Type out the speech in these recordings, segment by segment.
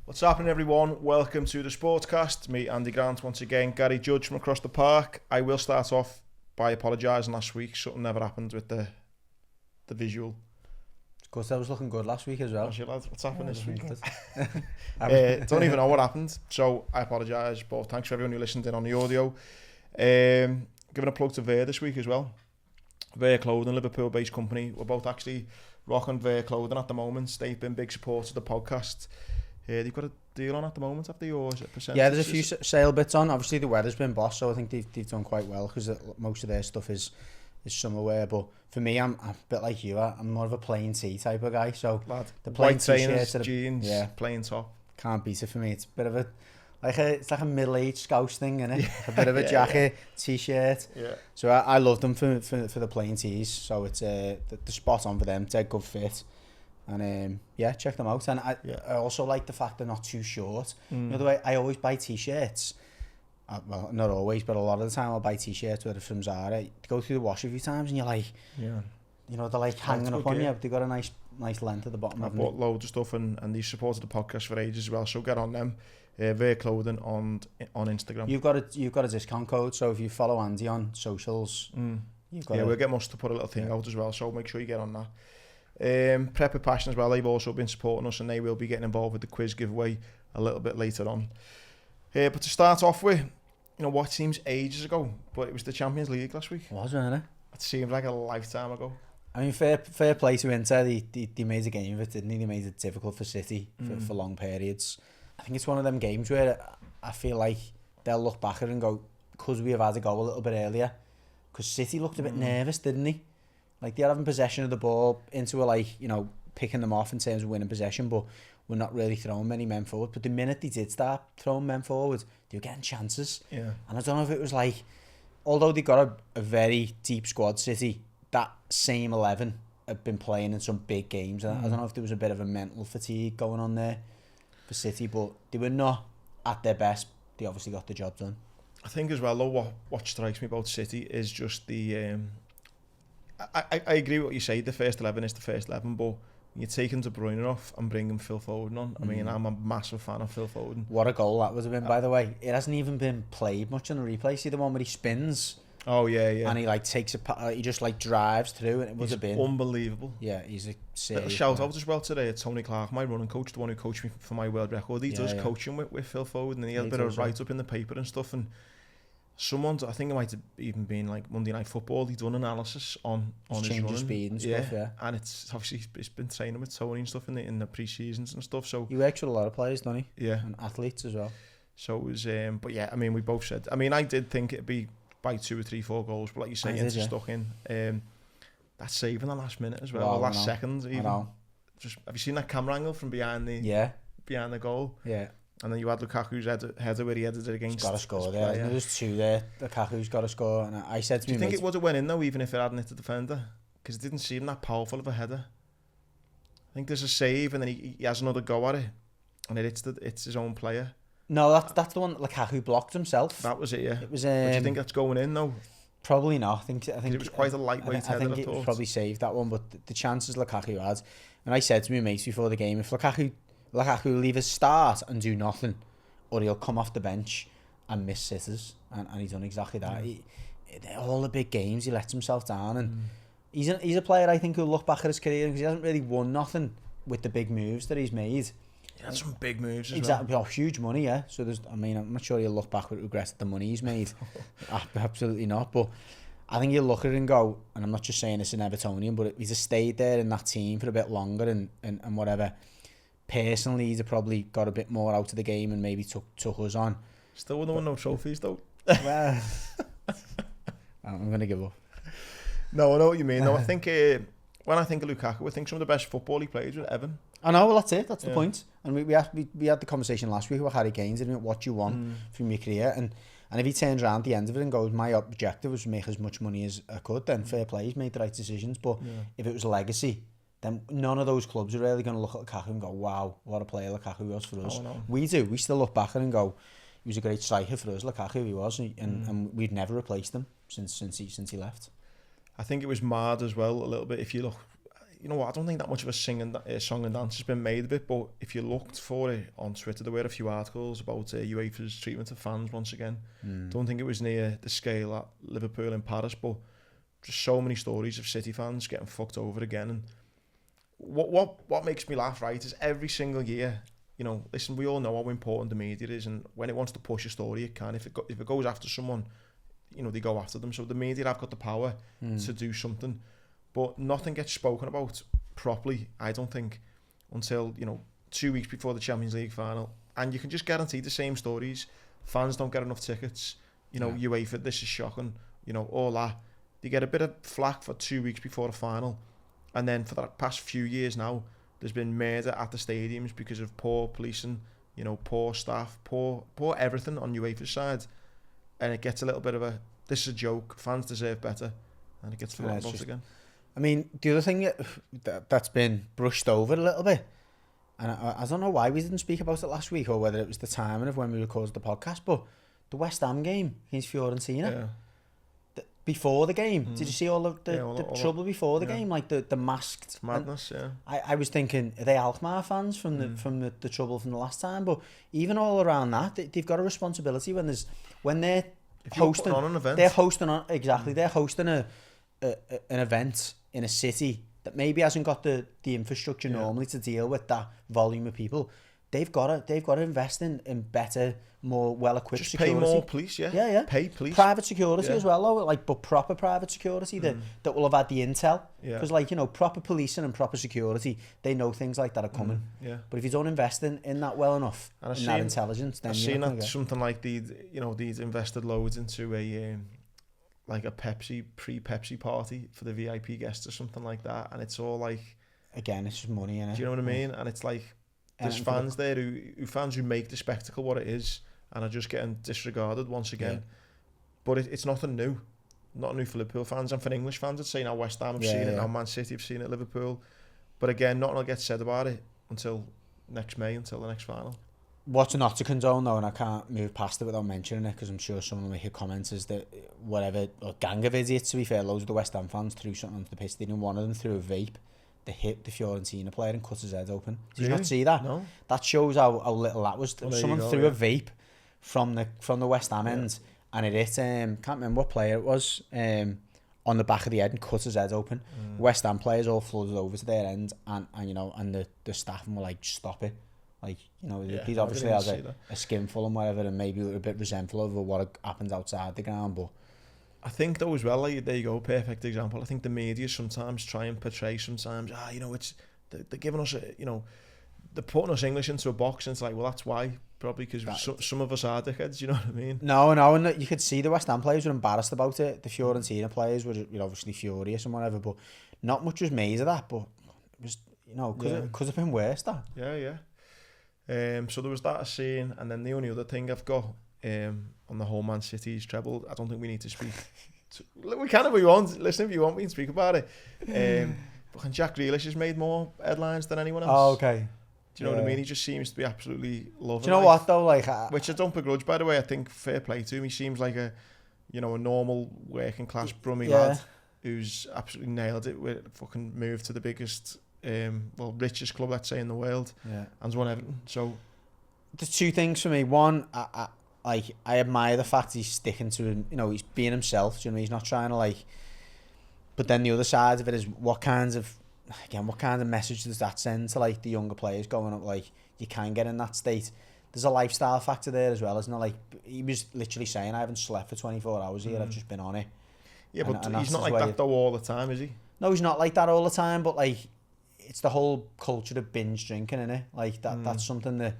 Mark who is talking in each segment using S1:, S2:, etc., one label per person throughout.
S1: What's happening, everyone? Welcome to the Sportscast. Me, Andy Grant, once again. Gary Judge from across the park. I will start off by apologising last week. Something never happened with the visual.
S2: Of course, that was looking good last week as well.
S1: Actually, lads, what's happened this week?
S2: Don't
S1: even know what happened, so I apologise. But thanks for everyone who listened in on the audio. Giving a plug to Veer this week as well. Veer Clothing, Liverpool-based company. We're both actually rocking Veer Clothing at the moment. They've been big supporters of the podcast. They've got a deal on at the moment, have they, or is it percentage?
S2: Yeah, there's a few sale bits on. Obviously, the weather's been boss, so I think they've done quite well because most of their stuff is summer wear. But for me, I'm a bit like you. I'm more of a plain tee type of guy. So
S1: Lad,
S2: the plain
S1: white trainers,
S2: t-shirt,
S1: jeans, plain top.
S2: Can't beat it for me. It's a bit of it's like a middle-aged Scouse thing, isn't it? Yeah. A bit of a jacket, t-shirt.
S1: Yeah.
S2: So I love them for the plain tees. So it's the spot on for them. It's a good fit. And check them out. And I also like the fact they're not too short. You know the way I always buy t-shirts. Well, not always, but a lot of the time I'll buy t-shirts whether from Zara. They go through the wash a few times, and you're like, you know, they're like hanging up on you. They've got a nice length at the bottom.
S1: I've bought loads of stuff, and they supported the podcast for ages as well. So get on them. Veer Clothing on Instagram.
S2: You've got a discount code, so if you follow Andy on socials,
S1: we'll get Mus to put a little thing out as well. So make sure you get on that. Prep Passion as well, they've also been supporting us, and they will be getting involved with the quiz giveaway a little bit later on. But to start off with, you know what seems ages ago, but it was the Champions League last week.
S2: Wasn't it?
S1: It seemed like a lifetime ago.
S2: I mean, fair play to Inter. They made a game of it, didn't they? They made it difficult for City for long periods. I think it's one of them games where I feel like they'll look back at it and go, could we have had a go a little bit earlier? Because City looked a bit nervous, didn't they? Like, they're having possession of the ball into picking them off in terms of winning possession, but we're not really throwing many men forward. But the minute they did start throwing men forward, they were getting chances. Yeah. And I don't know if it was like, although they got a very deep squad, City, that same 11 had been playing in some big games. I don't know if there was a bit of a mental fatigue going on there for City, but they were not at their best. They obviously got the job done. I
S1: think as well, though, what strikes me about City is just the... I agree with what you say, the first 11 is the first 11, but you're taking De Bruyne off and bringing Phil Foden on. I mean, I'm a massive fan of Phil Foden.
S2: What a goal that would have been, by the way. It hasn't even been played much on the replay. See the one where he spins?
S1: Oh, yeah.
S2: And he takes he just drives through, and it would have been
S1: unbelievable.
S2: Yeah, he's a serious
S1: shout out as well today at Tony Clark, my running coach, the one who coached me for my world record. He does coaching with Phil Foden, and he had a bit of write-up in the paper and stuff, and I think it might have even been like Monday Night Football, he done analysis on his running.
S2: Speed and stuff,
S1: And it's obviously he's been training with Tony and stuff in the pre-seasons and stuff. So
S2: he works with a lot of players, doesn't he?
S1: Yeah.
S2: And athletes as well.
S1: So it was, but yeah, I mean, we both said, I mean, I did think it'd be by 2 or 3, 4 goals, but like you say, it's stuck in. That save in the last minute as well, the last seconds even. Just, have you seen that camera angle from behind the goal?
S2: Yeah.
S1: And then you had Lukaku's header where he headed it against.
S2: He's got to score there. There's 2 there. Lukaku's got to score. And I said to
S1: me, do you think it would have went in though, even if it hadn't hit the defender? Because it didn't seem that powerful of a header. I think there's a save and then he has another go at it, and it's his own player.
S2: No, that's the one that Lukaku blocked himself.
S1: That was it, yeah. It was. But do you think that's going in though?
S2: Probably not. I think
S1: it was quite a lightweight header.
S2: I think it was probably saved that one, but the chances Lukaku had. And I said to my mates before the game, if Lukaku will either start and do nothing, or he'll come off the bench and miss sitters, and he's done exactly that. All the big games, he lets himself down, and he's a player I think who'll look back at his career because he hasn't really won nothing with the big moves that he's made.
S1: He had some big moves as
S2: exactly, well. Huge money, yeah. So I'm not sure he'll look back with regret at the money he's made. Absolutely not. But I think he'll look at it and go, and I'm not just saying this in Evertonian, but if he's stayed there in that team for a bit longer and whatever, personally he'd have probably got a bit more out of the game and maybe took us on.
S1: Still wouldn't win no trophies though.
S2: Well, I'm going to give up.
S1: No, I know what you mean. No, I think when I think of Lukaku, I think some of the best football he played with Everton.
S2: I know, well that's it, that's the point. And we had the conversation last week about Harry Kane's, didn't we? What you want from your career, and if he turns around at the end of it and goes, my objective was to make as much money as I could, then fair play, he's made the right decisions. But if it was a legacy, then none of those clubs are really going to look at Lukaku and go, wow, what a player Lukaku was for us. We do. We still look back and go, he was a great striker for us, Lukaku he was, and we've never replaced him since he left.
S1: I think it was marred as well a little bit. If you look, you know what, I don't think that much of a song and dance has been made of it, but if you looked for it on Twitter, there were a few articles about UEFA's treatment of fans once again. Don't think it was near the scale at Liverpool and Paris, but just so many stories of City fans getting fucked over again. And what makes me laugh, right, is every single year, you know, listen, we all know how important the media is, and when it wants to push a story, it can. If it goes after someone, you know, they go after them. So the media have got the power to do something, but nothing gets spoken about properly, I don't think, until, you know, 2 weeks before the Champions League final. And you can just guarantee the same stories. Fans don't get enough tickets. You know, UEFA, this is shocking. You know, all that. They get a bit of flack for 2 weeks before the final. And then for the past few years now, there's been murder at the stadiums because of poor policing, you know, poor staff, poor everything on UEFA's side. And it gets a little bit of a, this is a joke, fans deserve better. And it gets forgotten about again.
S2: I mean, the other thing that's been brushed over a little bit, and I don't know why we didn't speak about it last week, or whether it was the timing of when we recorded the podcast, but the West Ham game against Fiorentina, before the game, did you see all of the trouble before the game, like the masked
S1: it's madness?
S2: I was thinking, are they Alkmaar fans from the trouble from the last time? But even all around that, they've got a responsibility when they're hosting
S1: on an event.
S2: They're hosting they're hosting an event in a city that maybe hasn't got the infrastructure normally to deal with that volume of people. They've got to invest in better, more well-equipped security.
S1: Pay more police, pay police.
S2: Private security as well, though, like, but proper private security that will have had the intel. Because, like, you know, proper policing and proper security, they know things like that are coming. But if you don't invest in that well enough, in that intelligence, then you're not going to get...
S1: something like they'd invested loads into a pre-Pepsi party for the VIP guests or something like that, and it's all like...
S2: Again, it's just money, innit?
S1: Do you know what I mean? And it's like... There's fans there who make the spectacle what it is, and are just getting disregarded once again. But it's nothing new. Not new for Liverpool fans, and for English fans, I'd say now West Ham have seen it, now Man City have seen it, Liverpool. But again, nothing will get said about it until next May, until the next final.
S2: What's not to condone, though, and I can't move past it without mentioning it, because I'm sure someone will make a comment, is that a gang of idiots, to be fair, loads of the West Ham fans threw something onto the pitch. They didn't, one of them threw a vape. They hit the Fiorentina player and cut his head open. Did you not see that?
S1: No.
S2: That shows how little that was.
S1: Well,
S2: someone threw a vape from the West Ham end, and it hit can't remember what player it was, on the back of the head and cut his head open. West Ham players all flooded over to their end, and you know, and the staff were like, stop it. Like, you know, he obviously has a skinful and whatever, and maybe a bit resentful over what happened outside the ground, but
S1: I think though as well, like, there you go, perfect example. I think the media sometimes try and portray you know, they're giving us they're putting us English into a box, and it's like, well, that's why, probably because some of us are dickheads, you know what I mean?
S2: No, and you could see the West Ham players were embarrassed about it. The Fiorentina players were obviously furious and whatever, but not much was made of that, but it was, you know, could have been worse, that.
S1: So there was that scene, and then the only other thing I've got on the whole Man City's treble, I don't think we need to speak. We can if we want. Listen, if you want me to speak about it. But Jack Grealish has made more headlines than anyone else.
S2: Oh, okay.
S1: Do you know what I mean? He just seems to be absolutely loving.
S2: Do you know what though? Like,
S1: which I don't begrudge, by the way. I think fair play to him. He seems like a normal working class Brummie lad who's absolutely nailed it with fucking moved to the biggest, richest club, let's say, in the world. Yeah. And won Everton. So
S2: there's two things for me. One, I admire the fact he's sticking to him. You know, he's being himself. Do you know what I mean? He's not trying to like. But then the other side of it is what kind of message does that send to like the younger players going up? Like, you can get in that state. There's a lifestyle factor there as well, isn't it? Like, he was literally saying, I haven't slept for 24 hours here. I've just been on it.
S1: Yeah, but he's not like that though all the time, is he?
S2: No, he's not like that all the time. But like, it's the whole culture of binge drinking, innit? Like that. That's something that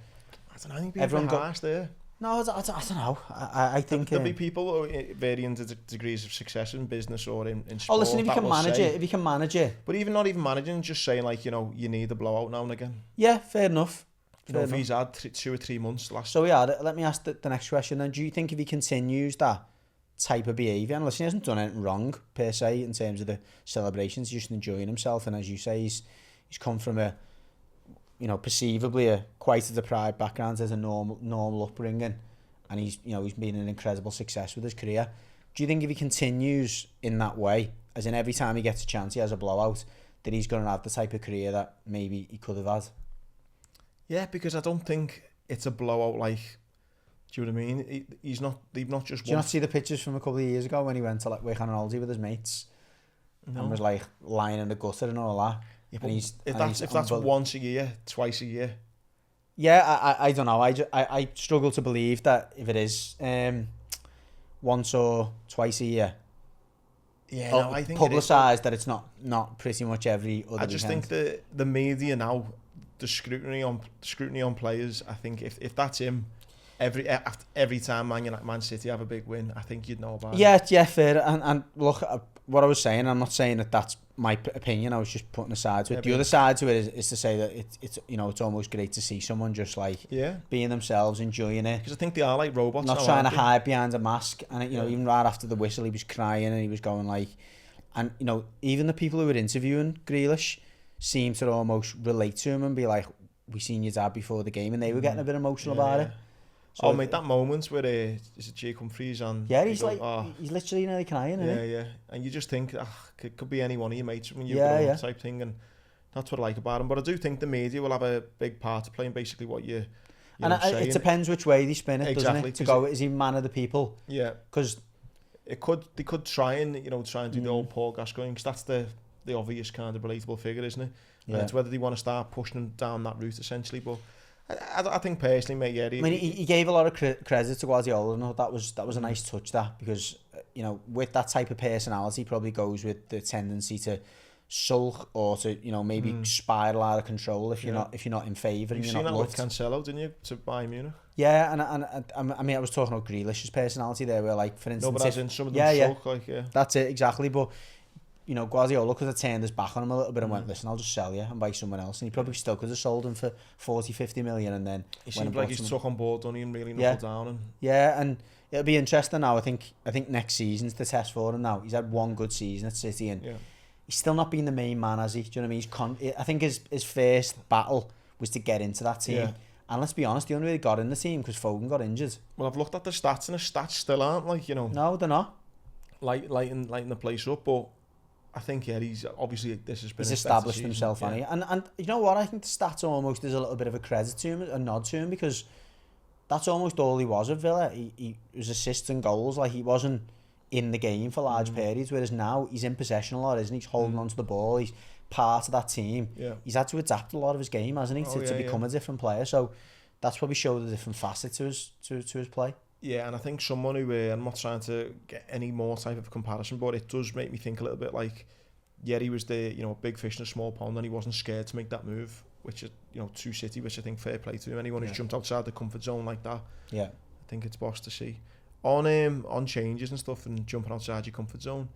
S1: I don't know. I think people are harsh there.
S2: No, I don't know. I think
S1: there'll be people varying degrees of success in business or in sport.
S2: Oh, listen, if you can manage it.
S1: But not even managing, just saying like, you know, you need a blowout now and again.
S2: Yeah, fair enough.
S1: If he's had 2 or 3 months last.
S2: So yeah, let me ask the next question then. Do you think if he continues that type of behaviour, and listen, he hasn't done anything wrong per se in terms of the celebrations, he's just enjoying himself, and as you say, he's come from a, you know, perceivably quite a deprived background, as a normal upbringing, and he's been an incredible success with his career. Do you think if he continues in that way, as in every time he gets a chance he has a blowout, that he's going to have the type of career that maybe he could have had.
S1: Yeah, because I don't think it's a blowout like. Do you know what I mean? He's not. They've not just.
S2: Do you not see the pictures from a couple of years ago when he went to like Wigan and Aldi with his mates and was like lying in the gutter and all that?
S1: Yeah,
S2: and
S1: if that's once a year, twice a year.
S2: Yeah, I don't know. I struggle to believe that if it is once or twice a year.
S1: Yeah, no, I think
S2: publicised that it's not pretty much every other.
S1: I just think the media now, the scrutiny on players. I think if that's him, every time Man City have a big win, I think you'd know about it.
S2: Yeah, fair. And look, what I was saying, I'm not saying that that's my opinion. I was just putting aside to it. The other side to it is to say that it's it's almost great to see someone just like being themselves, enjoying it.
S1: Because I think they are like robots.
S2: Not trying to hide behind a mask. And even right after the whistle, he was crying and he was going like, and even the people who were interviewing Grealish seemed to almost relate to him and be like, "We seen your dad before the game," and they were getting a bit emotional about it.
S1: So, mate, that moment where is it Jake Humphries and
S2: he's like he's literally nearly crying, isn't he?
S1: Yeah, and you just think it could be any one of your mates when you're grown up type thing, and that's what I like about him. But I do think the media will have a big part to play in basically what you're saying. It
S2: depends which way they spin it, doesn't it? To go, is he man of the people?
S1: Yeah,
S2: because
S1: they could try and do the old Paul Gascoigne, because that's the obvious kind of relatable figure, isn't it? Yeah. And it's whether they want to start pushing him down that route essentially, but. I think personally, mate, yeah.
S2: He gave a lot of credit to Guardiola, and that was a nice touch, that, because with that type of personality probably goes with the tendency to sulk or to maybe spiral out of control if you're not in favour and you're not loved.
S1: You've seen that with Cancelo, didn't you, to Bayern Munich?
S2: Yeah, and I mean, I was talking about Grealish's personality there, where, like, for instance,
S1: but as in some of them sulk, like,
S2: that's it, exactly. But Guardiola could have turned his back on him a little bit and went, listen, I'll just sell you and buy someone else. And he probably still could have sold him for 40-50 million, and then
S1: he seemed like he's took on board, don't he, and really knuckled down.
S2: And it'll be interesting now. I think next season's the test for him now. He's had one good season at City, and he's still not been the main man, has he? Do you know what I mean? I think his first battle was to get into that team. Yeah. And let's be honest, he only really got in the team because Foden got injured.
S1: Well, I've looked at the stats, and the stats still aren't
S2: No, they're not.
S1: Lighting the place up, but I think he's obviously
S2: he's established himself, hasn't he? And you know what? I think the stats almost is a little bit of a credit to him, a nod to him, because that's almost all he was at Villa. He was assists and goals. Like, he wasn't in the game for large periods, whereas now he's in possession a lot, isn't he? He's holding onto the ball. He's part of that team. Yeah. He's had to adapt a lot of his game, hasn't he, to become a different player. So that's probably showed a different facet to his play.
S1: Yeah, and I think someone who, I'm not trying to get any more type of comparison, but it does make me think a little bit like, he was the, a big fish in a small pond, and he wasn't scared to make that move, which is, to City, which I think fair play to him. Anyone who's jumped outside the comfort zone like that, I think it's boss to see. On changes and stuff and jumping outside your comfort zone,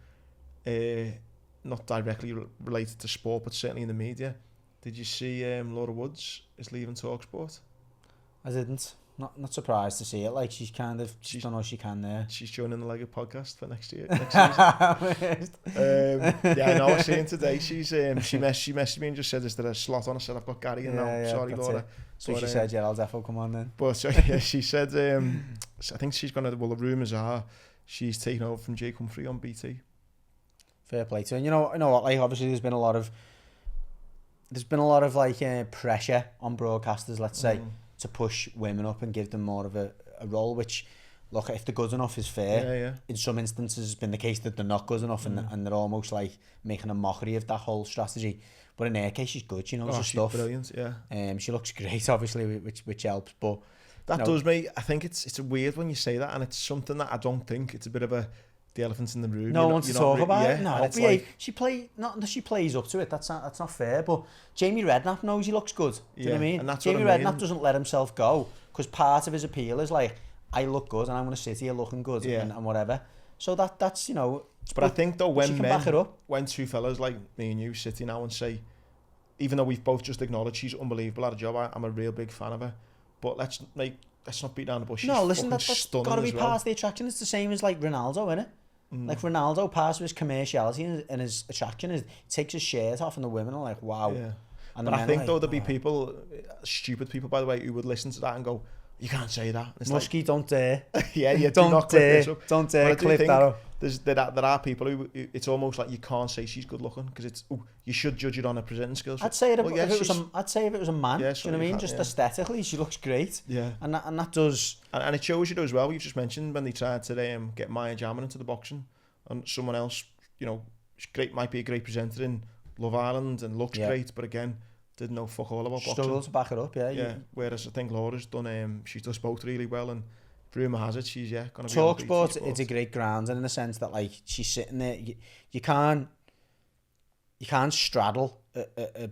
S1: not directly related to sport, but certainly in the media, did you see Laura Woods is leaving TalkSport?
S2: I didn't. Not surprised to see it. Like, she's done all she can there.
S1: She's joining the Lego podcast for next season. I know. I was seeing today. She messaged me and just said, "Is there a slot on?" I said, "I've got Gary." And now, sorry, Laura.
S2: It. So she said, "Yeah, I'll definitely come on then."
S1: But she said, I think she's gonna. Well, the rumours are she's taking over from Jake Humphrey on BT.
S2: Fair play to her. And you know what? Like, obviously, there's been a lot of like pressure on broadcasters, let's say, to push women up and give them more of a role, which, look, if they're good enough is fair. In some instances it's been the case that they're not good enough, and they're almost like making a mockery of that whole strategy. But in her case, she's good, she knows her stuff.
S1: Brilliant, yeah.
S2: She looks great, obviously, which helps. But
S1: that does, mate. I think it's a weird when you say that, and it's something that I don't think, it's a bit of the elephant in the room.
S2: No one wants to talk about it. No,
S1: like,
S2: she plays up to it. That's not fair. But Jamie Redknapp knows he looks good. Do you know what I mean? And Jamie Redknapp doesn't let himself go, because part of his appeal is like, I look good and I'm going to sit here looking good and whatever. So that's
S1: But I think though, when two fellas like me and you sit here now and say, even though we've both just acknowledged she's unbelievable at a job, I'm a real big fan of her. But let's not beat down the bush.
S2: No, listen, that's got to be part of the attraction. It's the same as like Ronaldo, isn't it? Like, Ronaldo, part of his commerciality and his attraction is he takes his shirt off and the women are like, wow.
S1: Yeah. And but I think though there'd be people, stupid people by the way, who would listen to that and go, You can't say that. It's
S2: Muskie, don't dare.
S1: yeah,
S2: don't dare clip that up.
S1: There are people who it's almost like you can't say she's good looking because it's you should judge it on her presenting skills.
S2: I'd say if it was a man,
S1: yeah,
S2: do you know what I mean? Just aesthetically, she looks great.
S1: Yeah,
S2: and that does.
S1: And it shows you as well. You've just mentioned when they tried to get Maya Jama into the boxing, and someone else, might be a great presenter in Love Island and looks great, but again, didn't know fuck all about boxing.
S2: Struggled to back it up,
S1: yeah. Whereas I think Laura's done. She's done both really well, and rumour has it she's going to be
S2: Talk Sport. It's a great ground, and in the sense that like she's sitting there, you can't straddle a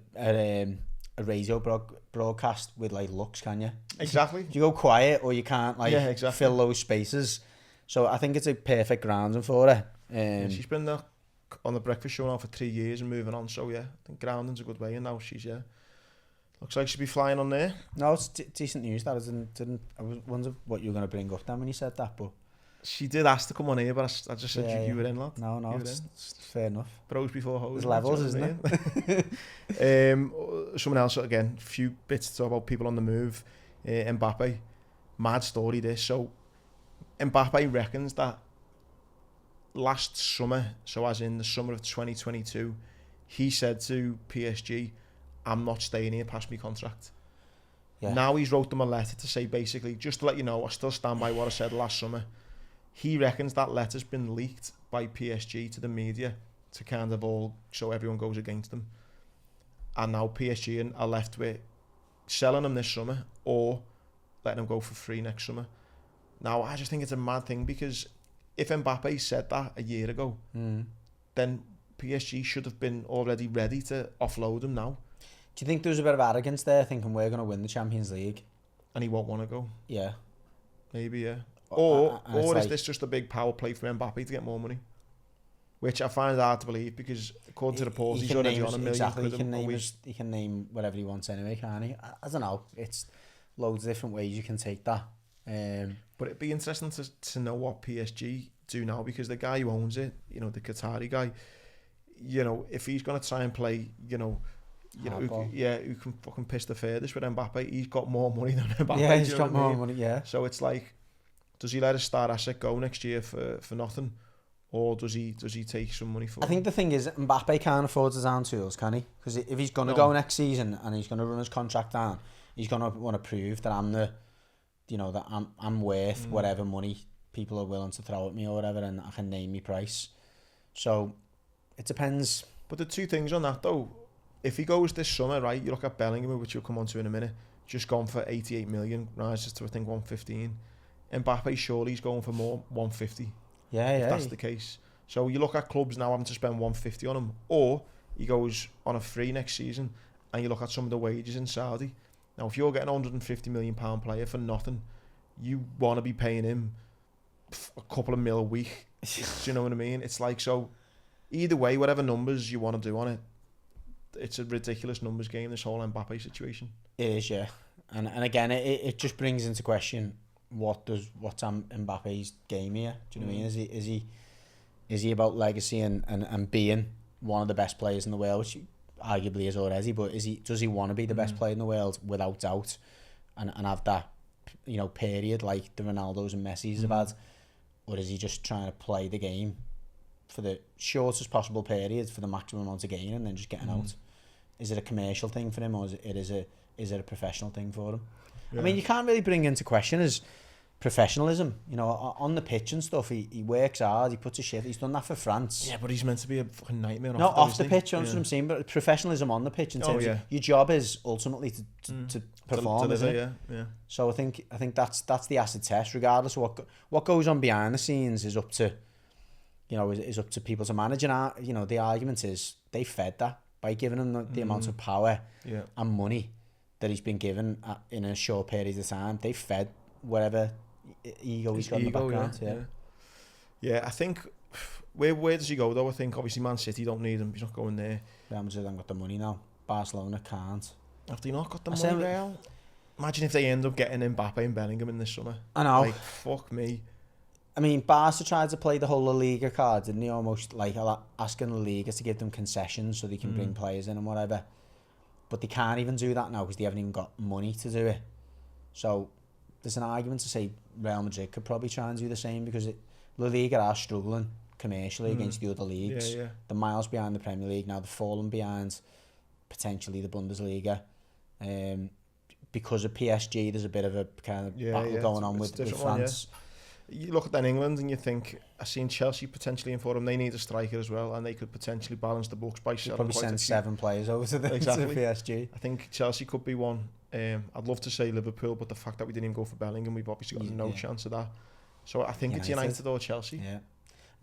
S2: radio broadcast with like looks, can you?
S1: Exactly.
S2: You go quiet, or you can't fill those spaces. So I think it's a perfect grounding for her.
S1: She's been there on the breakfast show now for 3 years and moving on. So yeah, I think grounding's a good way, and now she's looks like she'll be flying on there.
S2: No, it's decent news. That I was wondering what you were going to bring up then when you said that, but
S1: she did ask to come on here, but I just said you were in, lad.
S2: No, it's fair enough.
S1: Bros before hoes.
S2: There's levels, isn't it?
S1: Someone else again. A few bits to talk about people on the move. Mbappe, mad story this. So Mbappe reckons that last summer, so as in the summer of 2022, he said to PSG, I'm not staying here past my contract. Yeah. Now he's wrote them a letter to say basically, just to let you know, I still stand by what I said last summer. He reckons that letter's been leaked by PSG to the media to kind of all, so everyone goes against them. And now PSG are left with selling him this summer or letting him go for free next summer. Now, I just think it's a mad thing because if Mbappe said that a year ago, then PSG should have been already ready to offload him now.
S2: Do you think there was a bit of arrogance there, thinking we're going to win the Champions League?
S1: And he won't want to go?
S2: Yeah.
S1: Maybe, yeah. Or is this just a big power play for Mbappe to get more money? Which I find hard to believe because according to reports, he's already on £1 million quid
S2: he can name whatever he wants anyway, can't he? I don't know. It's loads of different ways you can take that.
S1: But it'd be interesting to know what PSG do now because the guy who owns it, the Qatari guy, if he's going to try and play, who can fucking piss the furthest with Mbappe, he's got more money than Mbappe.
S2: Yeah, he's got more money, yeah.
S1: So it's like, does he let his star asset go next year for nothing? Or does he take some money for it?
S2: I think the thing is, Mbappe can't afford his own tools, can he? Because if he's going to go next season and he's going to run his contract down, he's going to want to prove that I'm worth whatever money people are willing to throw at me or whatever, and I can name my price. So it depends.
S1: But the two things on that though, if he goes this summer, right, you look at Bellingham, which you'll come on to in a minute, just gone for 88 million, rises to I think 115. Mbappe surely he's going for more, 150.
S2: Yeah.
S1: If that's the case. So you look at clubs now having to spend 150 on him, or he goes on a free next season, and you look at some of the wages in Saudi. Now, if you're getting a £150 million player for nothing, you want to be paying him a couple of mil a week. Do you know what I mean? It's like, so either way, whatever numbers you want to do on it, it's a ridiculous numbers game, this whole Mbappe situation.
S2: It is, yeah. And again, it just brings into question what's Mbappe's game here. Do you know what I mean? Is he about legacy and being one of the best players in the world, which he arguably is already, but does he want to be the best player in the world without doubt and have that period like the Ronaldos and Messis have had, or is he just trying to play the game for the shortest possible period for the maximum amount of gain and then just getting out? Is it a commercial thing for him, or is it a professional thing for him? Yeah. I mean, you can't really bring into question his professionalism. On the pitch and stuff, he works hard, he puts a shift. He's done that for France.
S1: Yeah, but he's meant to be a fucking nightmare.
S2: Not off the pitch, that's what I'm saying, but professionalism on the pitch in terms of your job is ultimately to perform, isn't it?
S1: Yeah.
S2: So I think that's the acid test, regardless of what goes on behind the scenes is up to is up to people to manage. And the argument is they fed that by giving him the amount of power and money that he's been given in a short period of time. They fed whatever ego he's got in the background.
S1: Yeah, I think where does he go though? I think obviously Man City don't need him. He's not going there.
S2: Real Madrid haven't got the money now. Barcelona can't.
S1: Have they not got the money, Real? Imagine if they end up getting Mbappe and Bellingham in this summer.
S2: I know.
S1: Like, fuck me.
S2: I mean, Barca tried to play the whole La Liga card, didn't he? Almost like asking La Liga to give them concessions so they can bring players in and whatever. But they can't even do that now because they haven't even got money to do it. So there's an argument to say Real Madrid could probably try and do the same, because La Liga are struggling commercially against the other leagues. They're miles behind the Premier League now. They're falling behind potentially the Bundesliga. Because of PSG, there's a bit of a kind of battle going on with France.
S1: You look at that in England and you think, I've seen Chelsea potentially in for them. They need a striker as well, and they could potentially balance the books by
S2: probably send 7 players over to the PSG.
S1: I think Chelsea could be one. I'd love to say Liverpool, but the fact that we didn't even go for Bellingham, we've obviously got no chance of that. So I think it's United or Chelsea.
S2: Yeah,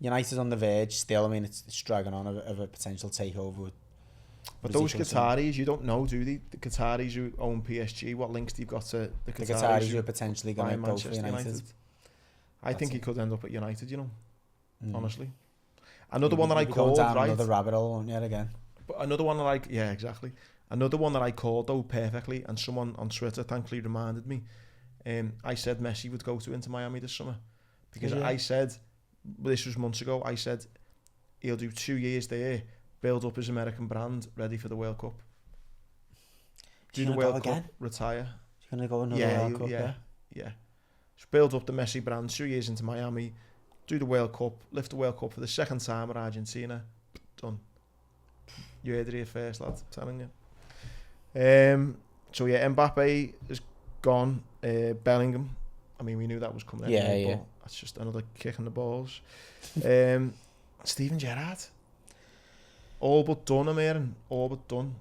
S2: United's on the verge still. I mean, it's dragging on of a potential takeover.
S1: But those Qataris, you don't know, do they? The Qataris who own PSG, what links they've got to the
S2: Qataris who are potentially going to go for United.
S1: I think he could end up at United, you know, honestly. Another one that I called, right?
S2: Another rabbit hole, won't you, again?
S1: But another one that exactly. Another one that I called, though, perfectly, and someone on Twitter thankfully reminded me. I said Messi would go to Inter Miami this summer. Because I said, this was months ago, I said he'll do 2 years there, build up his American brand, ready for the World Cup. Do the World Cup, retire.
S2: He's going to go another World Cup,
S1: yeah. Just build up the Messi brand, 2 years into Miami, do the World Cup, lift the World Cup for the second time at Argentina. Done. You heard it here first, lad, I'm telling you. So yeah, Mbappe is gone. Bellingham, I mean, we knew that was coming out. But that's just another kick in the balls. Steven Gerrard. All but done, I'm hearing. All but done.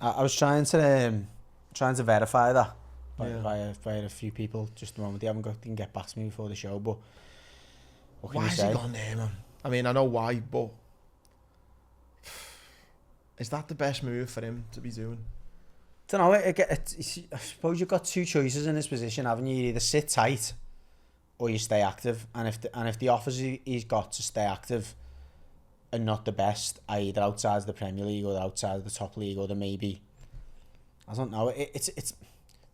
S2: I was trying to verify that via a few people just the moment. They didn't get back to me before the show, but what can you say?
S1: Why has he gone there, man? I mean, I know why, but is that the best move for him to be doing?
S2: I don't know. I suppose you've got 2 choices in this position, haven't you? You either sit tight or you stay active. And if the offers he's got to stay active are not the best, either outside of the Premier League or outside of the top league, or there maybe, I don't know. It's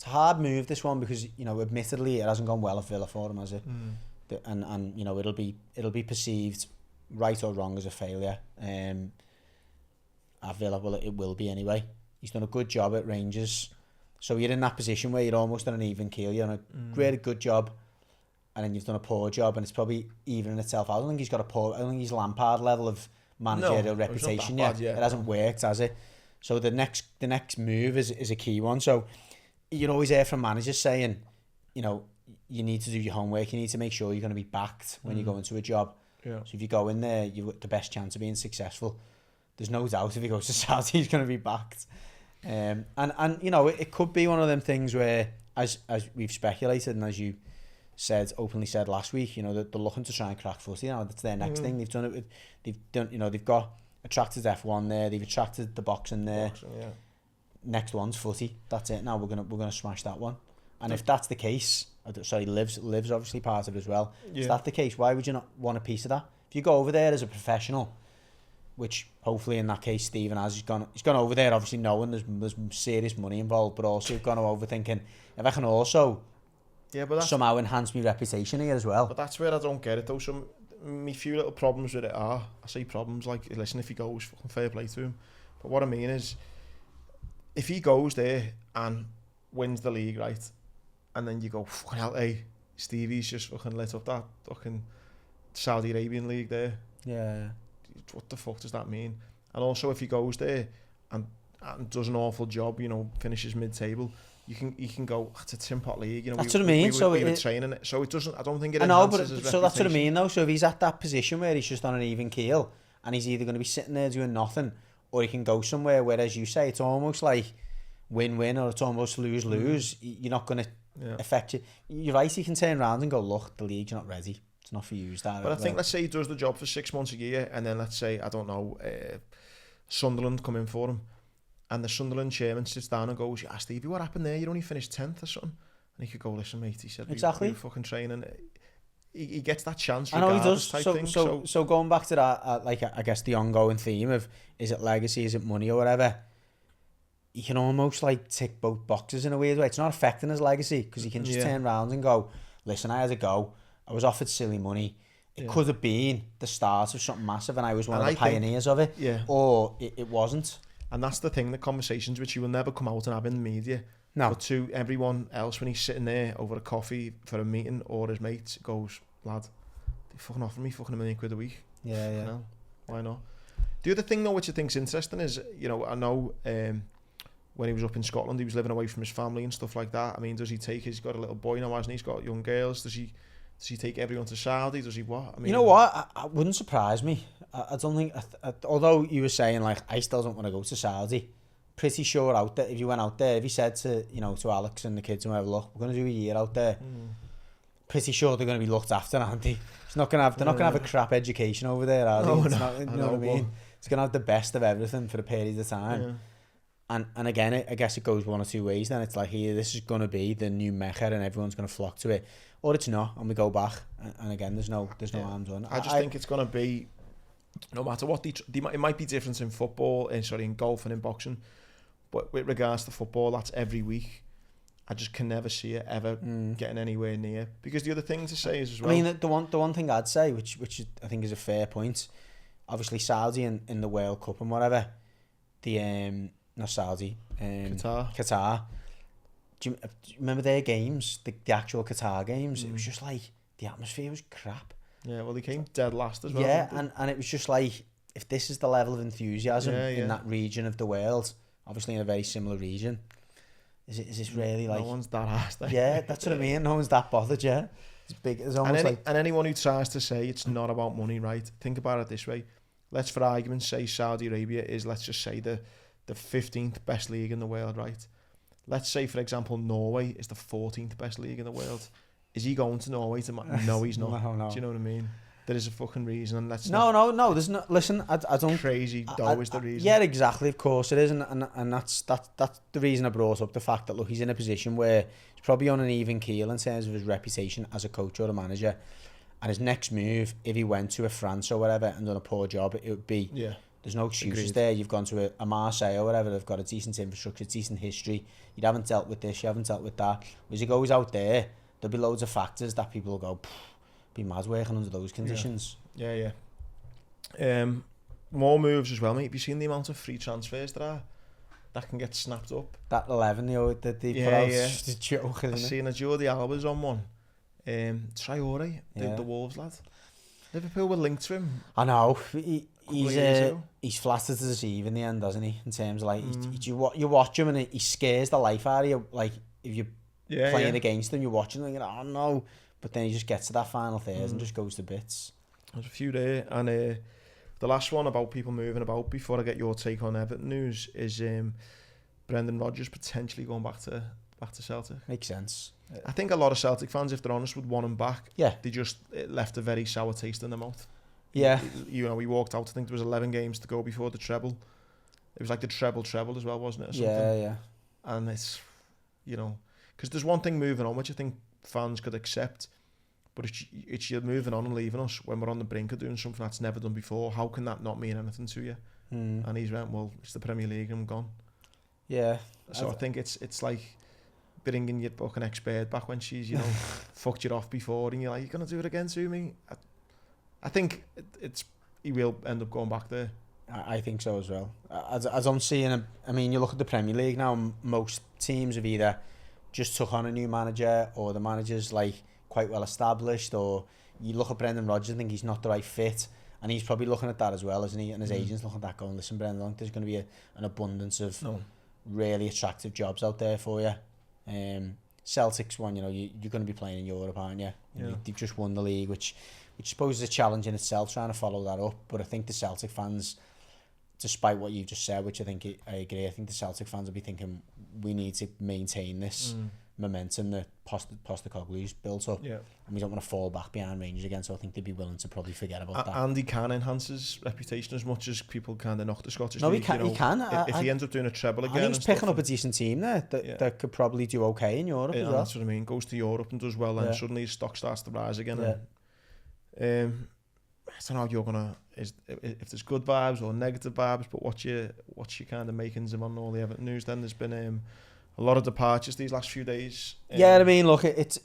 S2: a hard move, this one, because, you know, admittedly it hasn't gone well at Villa for him, has it? And you know, it'll be perceived, right or wrong, as a failure. At Villa, well, it will be anyway. He's done a good job at Rangers, so you're in that position where you're almost on an even keel. You're on a really good job, and then you've done a poor job, and it's probably evening itself out. I don't think he's Lampard level of managerial reputation yet. It hasn't worked, has it? So the next move is a key one. So you're always hear from managers saying, you know, you need to do your homework. You need to make sure you're going to be backed when you go into a job.
S1: Yeah.
S2: So if you go in there, you've got the best chance of being successful. There's no doubt if he goes to Saudi, he's going to be backed. And you know, it could be one of them things where, as we've speculated, and as you openly said last week, you know, they're looking to try and crack footy. You know, that's their next thing. They've done it. They've got attracted F1 there. They've attracted the boxing there. Next one's footy. That's it. Now we're gonna smash that one. And if that's the case, Liv's obviously part of it as well. If that's the case, why would you not want a piece of that? If you go over there as a professional, which hopefully in that case Stephen has, he's gone over there obviously knowing there's serious money involved, but also gone over thinking, if I can also somehow enhance my reputation here as well.
S1: But that's where I don't get it though. Me few little problems with it are, I say problems, like, listen, if he goes, fucking fair play to him. But what I mean is, if he goes there and wins the league, right, and then you go, fucking hell, hey, Stevie's just fucking lit up that fucking Saudi Arabian league there.
S2: Yeah.
S1: What the fuck does that mean? And also, if he goes there and does an awful job, you know, finishes mid-table, you can go, it's a tin pot league, you know.
S2: That's what I mean.
S1: We were training it, so it doesn't. I don't think it.
S2: I know, but so that's what I mean, though. So if he's at that position where he's just on an even keel, and he's either going to be sitting there doing nothing, or he can go somewhere where, as you say, it's almost like win-win, or it's almost lose-lose. You're not going to affect you. You're right. You can turn around and go, look, the league's not ready. It's not for you, that.
S1: But I think, let's say he does the job for 6 months a year, and then let's say, I don't know, Sunderland come in for him, and the Sunderland chairman sits down and goes, yeah, Stevie, what happened there? You only finished 10th or something. And he could go, listen, mate, he said, we were fucking training. He gets that chance.
S2: I know he does. So going back to that, like, I guess the ongoing theme of, is it legacy, is it money or whatever, he can almost like tick both boxes in a weird way. It's not affecting his legacy, because he can just turn around and go, listen, I had to go. I was offered silly money. It could have been the start of something massive, and I was one of the pioneers of it. Yeah. Or it wasn't.
S1: And that's the thing, the conversations which you will never come out and have in the media,
S2: No.
S1: But to everyone else, when he's sitting there over a coffee for a meeting or his mates, goes, lad, they fucking offer me fucking £1 million a week.
S2: Yeah, yeah.
S1: No, why not? The other thing though, which I think's interesting is, you know, I know when he was up in Scotland, he was living away from his family and stuff like that. I mean, does he take he's got a little boy now, hasn't he? He's got young girls. Does he take everyone to Saudi? Does he what? I mean,
S2: you know what? I wouldn't surprise me. I don't think, although you were saying like, I still don't want to go to Saudi. Pretty sure out there, if you went out there, if he said to, you know, to Alex and the kids and whatever, look, we're going to do a year out there. Pretty sure they're going to be looked after, aren't they? They're not going to have a crap education over there, are they?
S1: No,
S2: It's not, you know what I mean? It's going to have the best of everything for a period of time. Yeah. And again, I guess it goes one or two ways. Then it's like, here, this is going to be the new Mecca and everyone's going to flock to it. Or it's not, and we go back. And again, there's no harm done.
S1: I just think it's going to be, no matter what, it might be different in football, in golf and in boxing. But with regards to football, that's every week. I just can never see it ever getting anywhere near. Because the other thing to say is as well...
S2: I mean, the one thing I'd say, which I think is a fair point, obviously Saudi in the World Cup and whatever, not Saudi, Qatar. Do you remember their games, the actual Qatar games? It was just like, the atmosphere was crap.
S1: Yeah, well, they came dead last as well.
S2: Yeah, and it was just like, if this is the level of enthusiasm in that region of the world, obviously in a very similar region, is this really like...
S1: No one's that arsed.
S2: Yeah, that's what I mean. No one's that bothered, yeah. It's big. It's almost
S1: and anyone who tries to say it's not about money, right? Think about it this way. Let's, for argument's sake, Saudi Arabia is, let's just say, the 15th best league in the world, right? Let's say, for example, Norway is the 14th best league in the world. Is he going to Norway to... No, he's not.
S2: No.
S1: Do you know what I mean? There is a fucking reason, and let's
S2: no. There's no. Listen, I don't.
S1: Crazy dough is the reason.
S2: Yeah, exactly. Of course it is, and that's the reason I brought up the fact that look, he's in a position where he's probably on an even keel in terms of his reputation as a coach or a manager, and his next move, if he went to a France or whatever and done a poor job, it would be. Yeah. There's no excuses there. You've gone to a Marseille or whatever. They've got a decent infrastructure, decent history. You haven't dealt with this. You haven't dealt with that. As he goes out there, there'll be loads of factors that people will go, be mad working under those conditions.
S1: Yeah. More moves as well, mate. Have you seen the amount of free transfers that can get snapped up?
S2: That 11 that they put out, it's a joke, isn't it?
S1: I've seen a Jordi Alba's on one. Traore, the Wolves lad. Liverpool were linked to him.
S2: I know. He's flattered to deceive in the end, doesn't he? In terms of like, you watch him and he scares the life out of you. Like, if you're playing against him, you're watching him and you're like, oh no. But then he just gets to that final third and just goes to bits. There's
S1: a few there. And the last one about people moving about, before I get your take on Everton news, is Brendan Rodgers potentially going back to Celtic.
S2: Makes sense.
S1: I think a lot of Celtic fans, if they're honest, would want him back.
S2: Yeah.
S1: They just left a very sour taste in their mouth.
S2: Yeah.
S1: You know, he walked out, I think there was 11 games to go before the treble. It was like the treble as well, wasn't it? Or something?
S2: Yeah.
S1: And it's, you know, because there's one thing moving on, which I think fans could accept, but it's you're moving on and leaving us when we're on the brink of doing something that's never done before. How can that not mean anything to you? And he's went, well, it's the Premier League and I'm gone.
S2: Yeah.
S1: So I think it's like bringing your fucking expert back when she's, you know, fucked you off before and you're like, you're going to do it again to me? I think he will end up going back there.
S2: I think so as well. As I'm seeing, I mean, you look at the Premier League now, most teams have either just took on a new manager or the manager's like quite well established, or you look at Brendan Rodgers and think he's not the right fit, and he's probably looking at that as well, isn't he? And his agent's looking at that going, listen Brendan, I think there's going to be an abundance of really attractive jobs out there for you. Celtic's one, you know, you're going to be playing in Europe, aren't you? Yeah. They've just won the league, which I suppose is a challenge in itself, trying to follow that up. But I think the Celtic fans, despite what you've just said, which I think I agree, I think the Celtic fans will be thinking we need to maintain this momentum that Postecoglou's built up, and we don't want to fall back behind Rangers again. So I think they'd be willing to probably forget about that.
S1: And he can enhance his reputation as much as people kind of knock the Scottish
S2: League.
S1: He
S2: can.
S1: If he ends up doing a treble again,
S2: I think he's picking up a decent team there that could probably do okay in Europe as well.
S1: That's what I mean. Goes to Europe and does well, and suddenly his stock starts to rise again. I don't know how you're gonna if there's good vibes or negative vibes, but what's your kind of makings of on all the Everton news? Then there's been a lot of departures these last few days.
S2: I mean, look, it's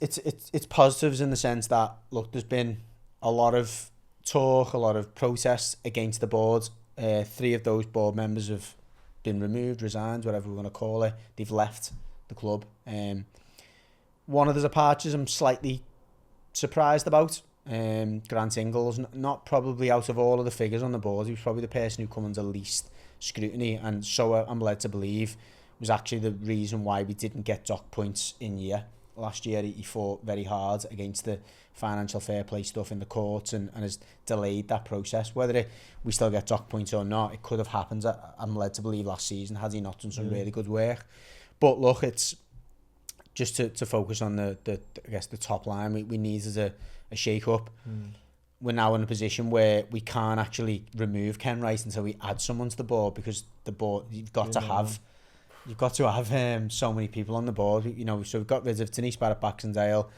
S2: positives in the sense that look, there's been a lot of talk, a lot of protests against the board. 3 of those board members have been removed, resigned, whatever we're going to call it. They've left the club. One of the departures I'm slightly surprised about. Grant Ingles, not probably out of all of the figures on the board, he was probably the person who come under least scrutiny, and so I'm led to believe was actually the reason why we didn't get dock points in year. Last year he fought very hard against the financial fair play stuff in the courts and has delayed that process. Whether we still get dock points or not, it could have happened, I'm led to believe, last season had he not done some really good work. But look, it's just to focus on the I guess the top line, we needed a shake up. We're now in a position where we can't actually remove Ken Wright until we add someone to the board, because the board you've got to have so many people on the board. You know, so we've got rid of Denise Barrett-Baxendale,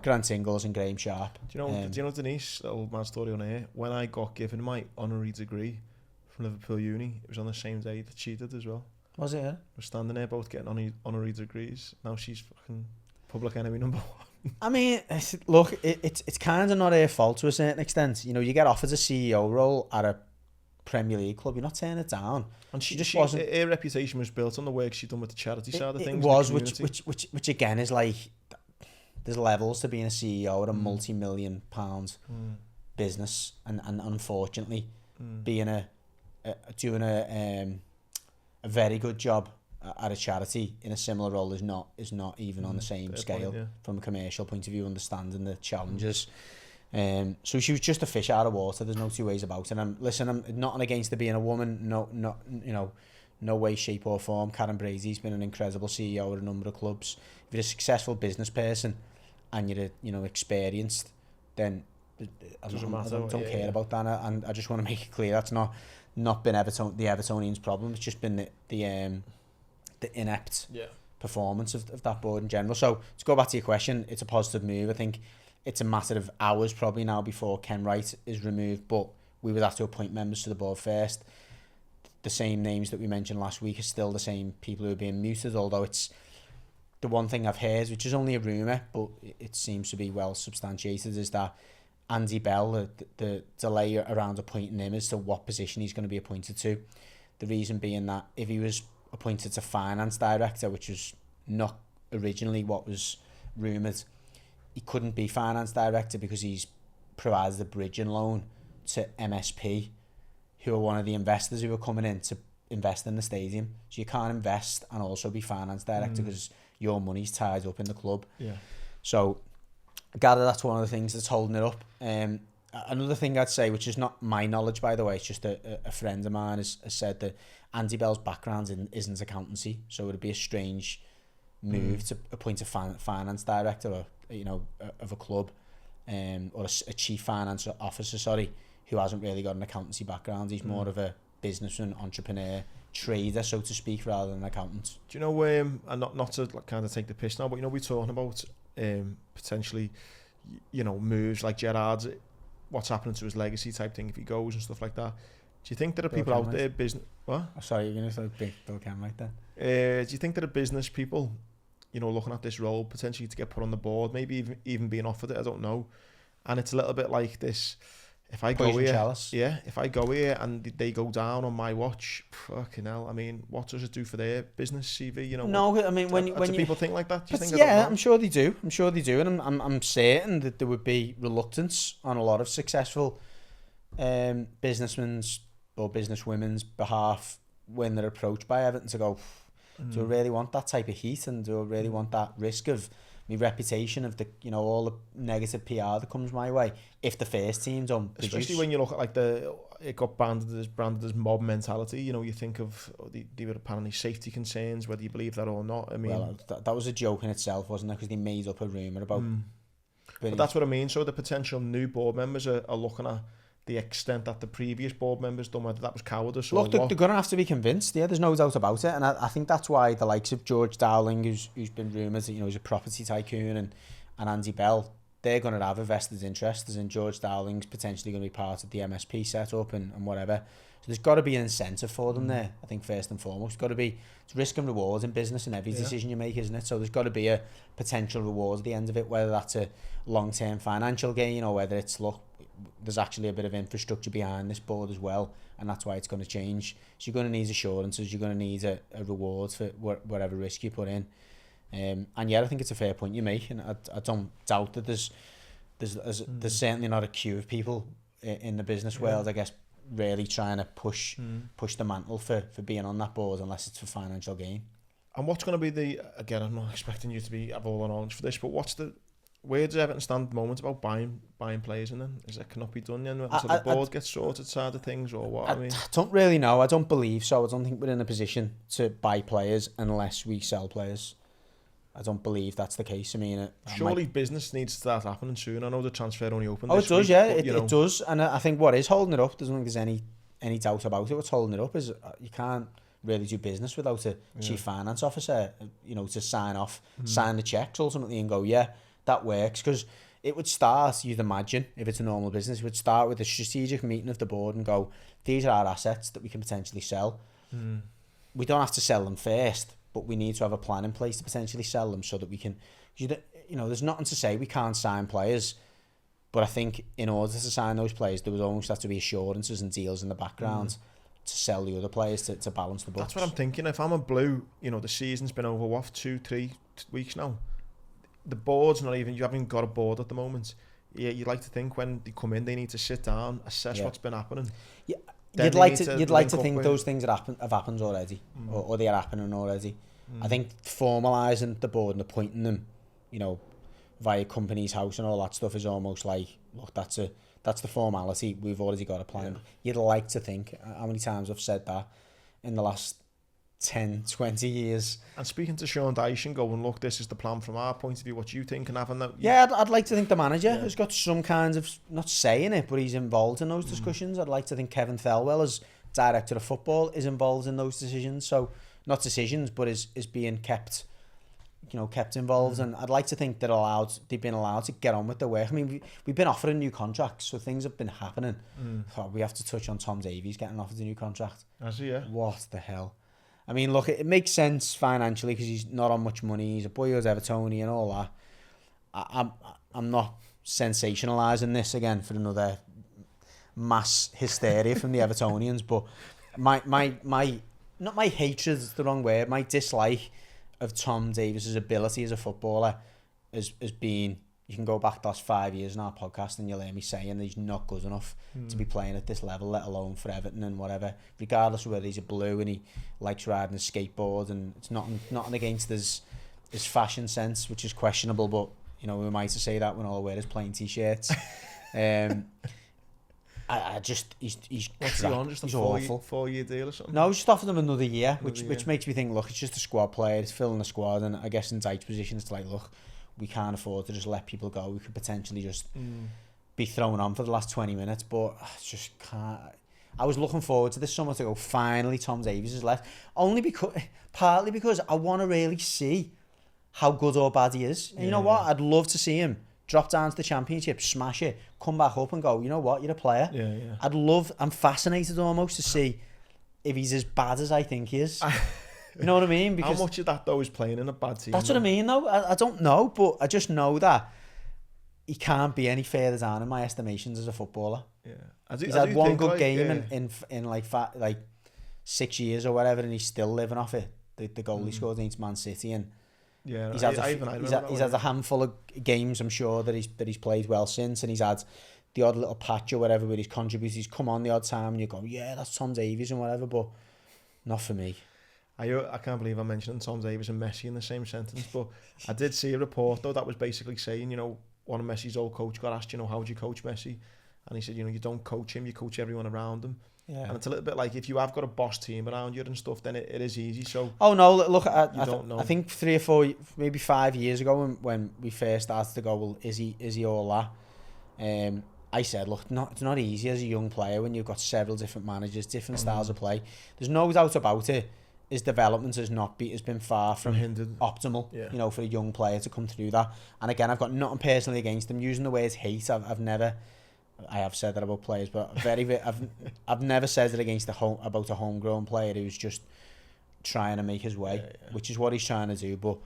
S2: Grant Ingles and Graham Sharp.
S1: Do you know Denise, little mad story on here, when I got given my honorary degree from Liverpool Uni, it was on the same day that she did as well.
S2: Was it? Yeah?
S1: We're standing there both getting honorary degrees. Now she's fucking public enemy number one.
S2: I mean, look, it's kind of not her fault to a certain extent. You know, you get offered a CEO role at a Premier League club, you're not turning it down.
S1: And she just wasn't. Her reputation was built on the work she'd done with the charity side of things.
S2: It was, which again is like, there's levels to being a CEO at a multi-million-pound business, and unfortunately, being doing a very good job at a charity in a similar role is not even on the same scale from a commercial point of view, understanding the challenges. So she was just a fish out of water. There's no two ways about it. I'm not against her being a woman. No way, shape or form. Karen Brazy's been an incredible CEO at a number of clubs. If you're a successful business person and you're experienced, then I don't care about that. And I just want to make it clear that's not been the Evertonians' problem. It's just been the inept performance of that board in general. So to go back to your question, it's a positive move. I think it's a matter of hours probably now before Ken Wright is removed, but we would have to appoint members to the board first. The same names that we mentioned last week are still the same people who are being muted, although it's the one thing I've heard, which is only a rumour, but it seems to be well substantiated, is that Andy Bell, the delay around appointing him as to what position he's going to be appointed to. The reason being that if he was appointed to finance director, which was not originally what was rumoured, he couldn't be finance director because he's provided a bridging loan to MSP, who are one of the investors who are coming in to invest in the stadium. So you can't invest and also be finance director because your money's tied up in the club. Yeah. So I gather that's one of the things that's holding it up. Another thing I'd say, which is not my knowledge, by the way, it's just a friend of mine has said that Andy Bell's background isn't accountancy, so it'd be a strange move to appoint a finance director, or of a club, or a chief finance officer, who hasn't really got an accountancy background. He's more of a businessman, entrepreneur, trader, so to speak, rather than an accountant.
S1: Do you know, and not to kind of take the piss now, but we're talking about potentially, moves like Gerrard's, what's happening to his legacy type thing if he goes and stuff like that. Do you think there are people out there, business... What?
S2: Oh, sorry, you're going to say big Bill Cam like that.
S1: Do you think there are business people, looking at this role, potentially to get put on the board, maybe even being offered it, I don't know. And it's a little bit like this, if I go here, if I go here and they go down on my watch, fucking hell, I mean, what does it do for their business CV?
S2: No, I mean, when
S1: people think like that, do you think?
S2: Yeah, I'm sure they do. And I'm certain that there would be reluctance on a lot of successful businessmen's or businesswomen's behalf when they're approached by Everton to go, do I really want that type of heat, and do I really want that risk of my reputation, of the all the negative PR that comes my way if the first team don't produce?
S1: Especially when you look at it got branded as mob mentality. You think of they were apparently safety concerns, whether you believe that or not. I mean,
S2: well, that was a joke in itself, wasn't it? Because they made up a rumour about.
S1: But that's what I mean. So the potential new board members are looking at the extent that the previous board members done, whether that was cowardice or what.
S2: Look, they're going to have to be convinced. Yeah, there's no doubt about it. And I think that's why the likes of George Dowling, who's been rumoured that he's a property tycoon, and Andy Bell, they're going to have a vested interest, as in George Dowling's potentially going to be part of the MSP setup and whatever. So there's got to be an incentive for them there. I think first and foremost, it's risk and reward in business in every decision you make, isn't it? So there's got to be a potential reward at the end of it, whether that's a long-term financial gain or whether it's, look, there's actually a bit of infrastructure behind this board as well, and that's why it's going to change. So you're going to need assurances, you're going to need a reward for whatever risk you put in. And yeah, I think it's a fair point you make, and I don't doubt that there's certainly not a queue of people in the business world, I guess, really trying to push the mantle for being on that board, unless it's for financial gain.
S1: And what's going to be again, I'm not expecting you to have all the knowledge for this, but where does Everton stand at the moment about buying players in then? Can it be done then until the board gets sorted side of things, or what?
S2: I don't really know. I don't believe so. I don't think we're in a position to buy players unless we sell players. I don't believe that's the case. I mean,
S1: surely business needs to start happening soon. I know the transfer only opened.
S2: It does, yeah. It does, and I think what is holding it up, I don't think there's any doubt about it. What's holding it up is you can't really do business without a chief finance officer, to sign the checks ultimately and go, yeah, that works. Because it would start, you'd imagine, if it's a normal business, it would start with a strategic meeting of the board and go, these are our assets that we can potentially sell. We don't have to sell them first, but we need to have a plan in place to potentially sell them so that we can, there's nothing to say we can't sign players, but I think in order to sign those players, there would almost have to be assurances and deals in the background to sell the other players to balance the books.
S1: That's what I'm thinking. If I'm a Blue, the season's been over, 2-3 weeks now. The board's not even, you haven't got a board at the moment. Yeah, you'd like to think when they come in, they need to sit down, assess what's been happening.
S2: Yeah. You'd like to think those things have happened already, or they are happening already. I think formalising the board and appointing them, via Companies House and all that stuff is almost like, look, that's the formality. We've already got a plan. You'd like to think. How many times I've said that in the last 10, 20 years.
S1: And speaking to Sean Dyche and going, look, this is the plan from our point of view. What do you think can happen?
S2: Yeah, I'd like to think the manager has got some kind of, not saying it, but he's involved in those discussions. I'd like to think Kevin Thelwell, as director of football, is involved in those decisions. So, not decisions, but is being kept involved. And I'd like to think they've been allowed to get on with their work. I mean, we've been offered a new contract, so things have been happening. We have to touch on Tom Davies getting offered a new contract.
S1: Has he, yeah?
S2: What the hell? I mean, look, it makes sense financially because he's not on much money. He's a boy who's Evertonian and all that. I'm not sensationalising this again for another mass hysteria from the Evertonians, but my not my hatred is the wrong word. My dislike of Tom Davies' ability as a footballer has been. You can go back the last 5 years in our podcast and you'll hear me saying that he's not good enough to be playing at this level, let alone for Everton and whatever, regardless of whether he's a Blue and he likes riding a skateboard, and it's nothing against his fashion sense, which is questionable, but we might say that when all I wear is plain t-shirts. I just he's
S1: what's he on, just a four-year deal or something?
S2: No, just offered him another year, which makes me think, look, it's just a squad player, it's filling the squad, and I guess in Dyche's position it's like, look, we can't afford to just let people go. We could potentially just be thrown on for the last 20 minutes, but I just can't. I was looking forward to this summer to go, finally Tom Davies has left, partly because I want to really see how good or bad he is. And you know what? I'd love to see him drop down to the Championship, smash it, come back up and go, you know what? You're a player.
S1: Yeah.
S2: I'm fascinated almost to see if he's as bad as I think he is. You know what I mean?
S1: Because how much of that, though, is playing in a bad team?
S2: That's what I mean, though. I don't know, but I just know that he can't be any further down in my estimations as a footballer.
S1: Yeah,
S2: he's had one good game in like 6 years or whatever, and he's still living off it. The goal he scored against Man City, and he's had a handful of games, I'm sure, that he's played well since, and he's had the odd little patch or whatever where he's contributed. He's come on the odd time, and you go, yeah, that's Tom Davies and whatever, but not for me.
S1: I can't believe I'm mentioning Tom Davies and Messi in the same sentence, but I did see a report though that was basically saying, one of Messi's old coach got asked, how do you coach Messi? And he said, you don't coach him, you coach everyone around him. Yeah. And it's a little bit like if you have got a boss team around you and stuff, then it is easy. So
S2: look, I think 3 or 4, maybe 5 years ago when we first started to go, well, is he all that? I said, look, it's not easy as a young player when you've got several different managers, different styles of play. There's no doubt about it. His development has been far from optimal, for a young player to come through that. And again, I've got nothing personally against him. Using the word hate, I have said that about players, but I've never said it against about a homegrown player who's just trying to make his way, which is what he's trying to do. But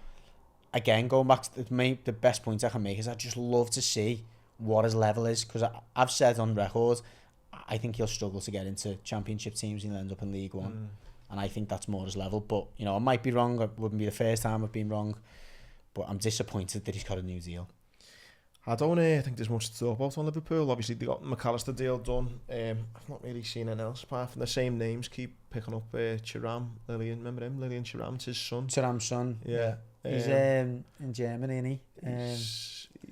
S2: again, going back to the best point I can make is I just love to see what his level is, because I've said on record, I think he'll struggle to get into Championship teams and he'll end up in League One. And I think that's more his level, but I might be wrong. It wouldn't be the first time I've been wrong. But I'm disappointed that he's got a new deal.
S1: I don't think there's much to talk about on Liverpool. Obviously, they got McAllister deal done. I've not really seen anything else apart from the same names keep picking up. Thuram, Lillian, remember him? Lillian Thuram, it's his son.
S2: Thuram's son.
S1: Yeah.
S2: He's in Germany, isn't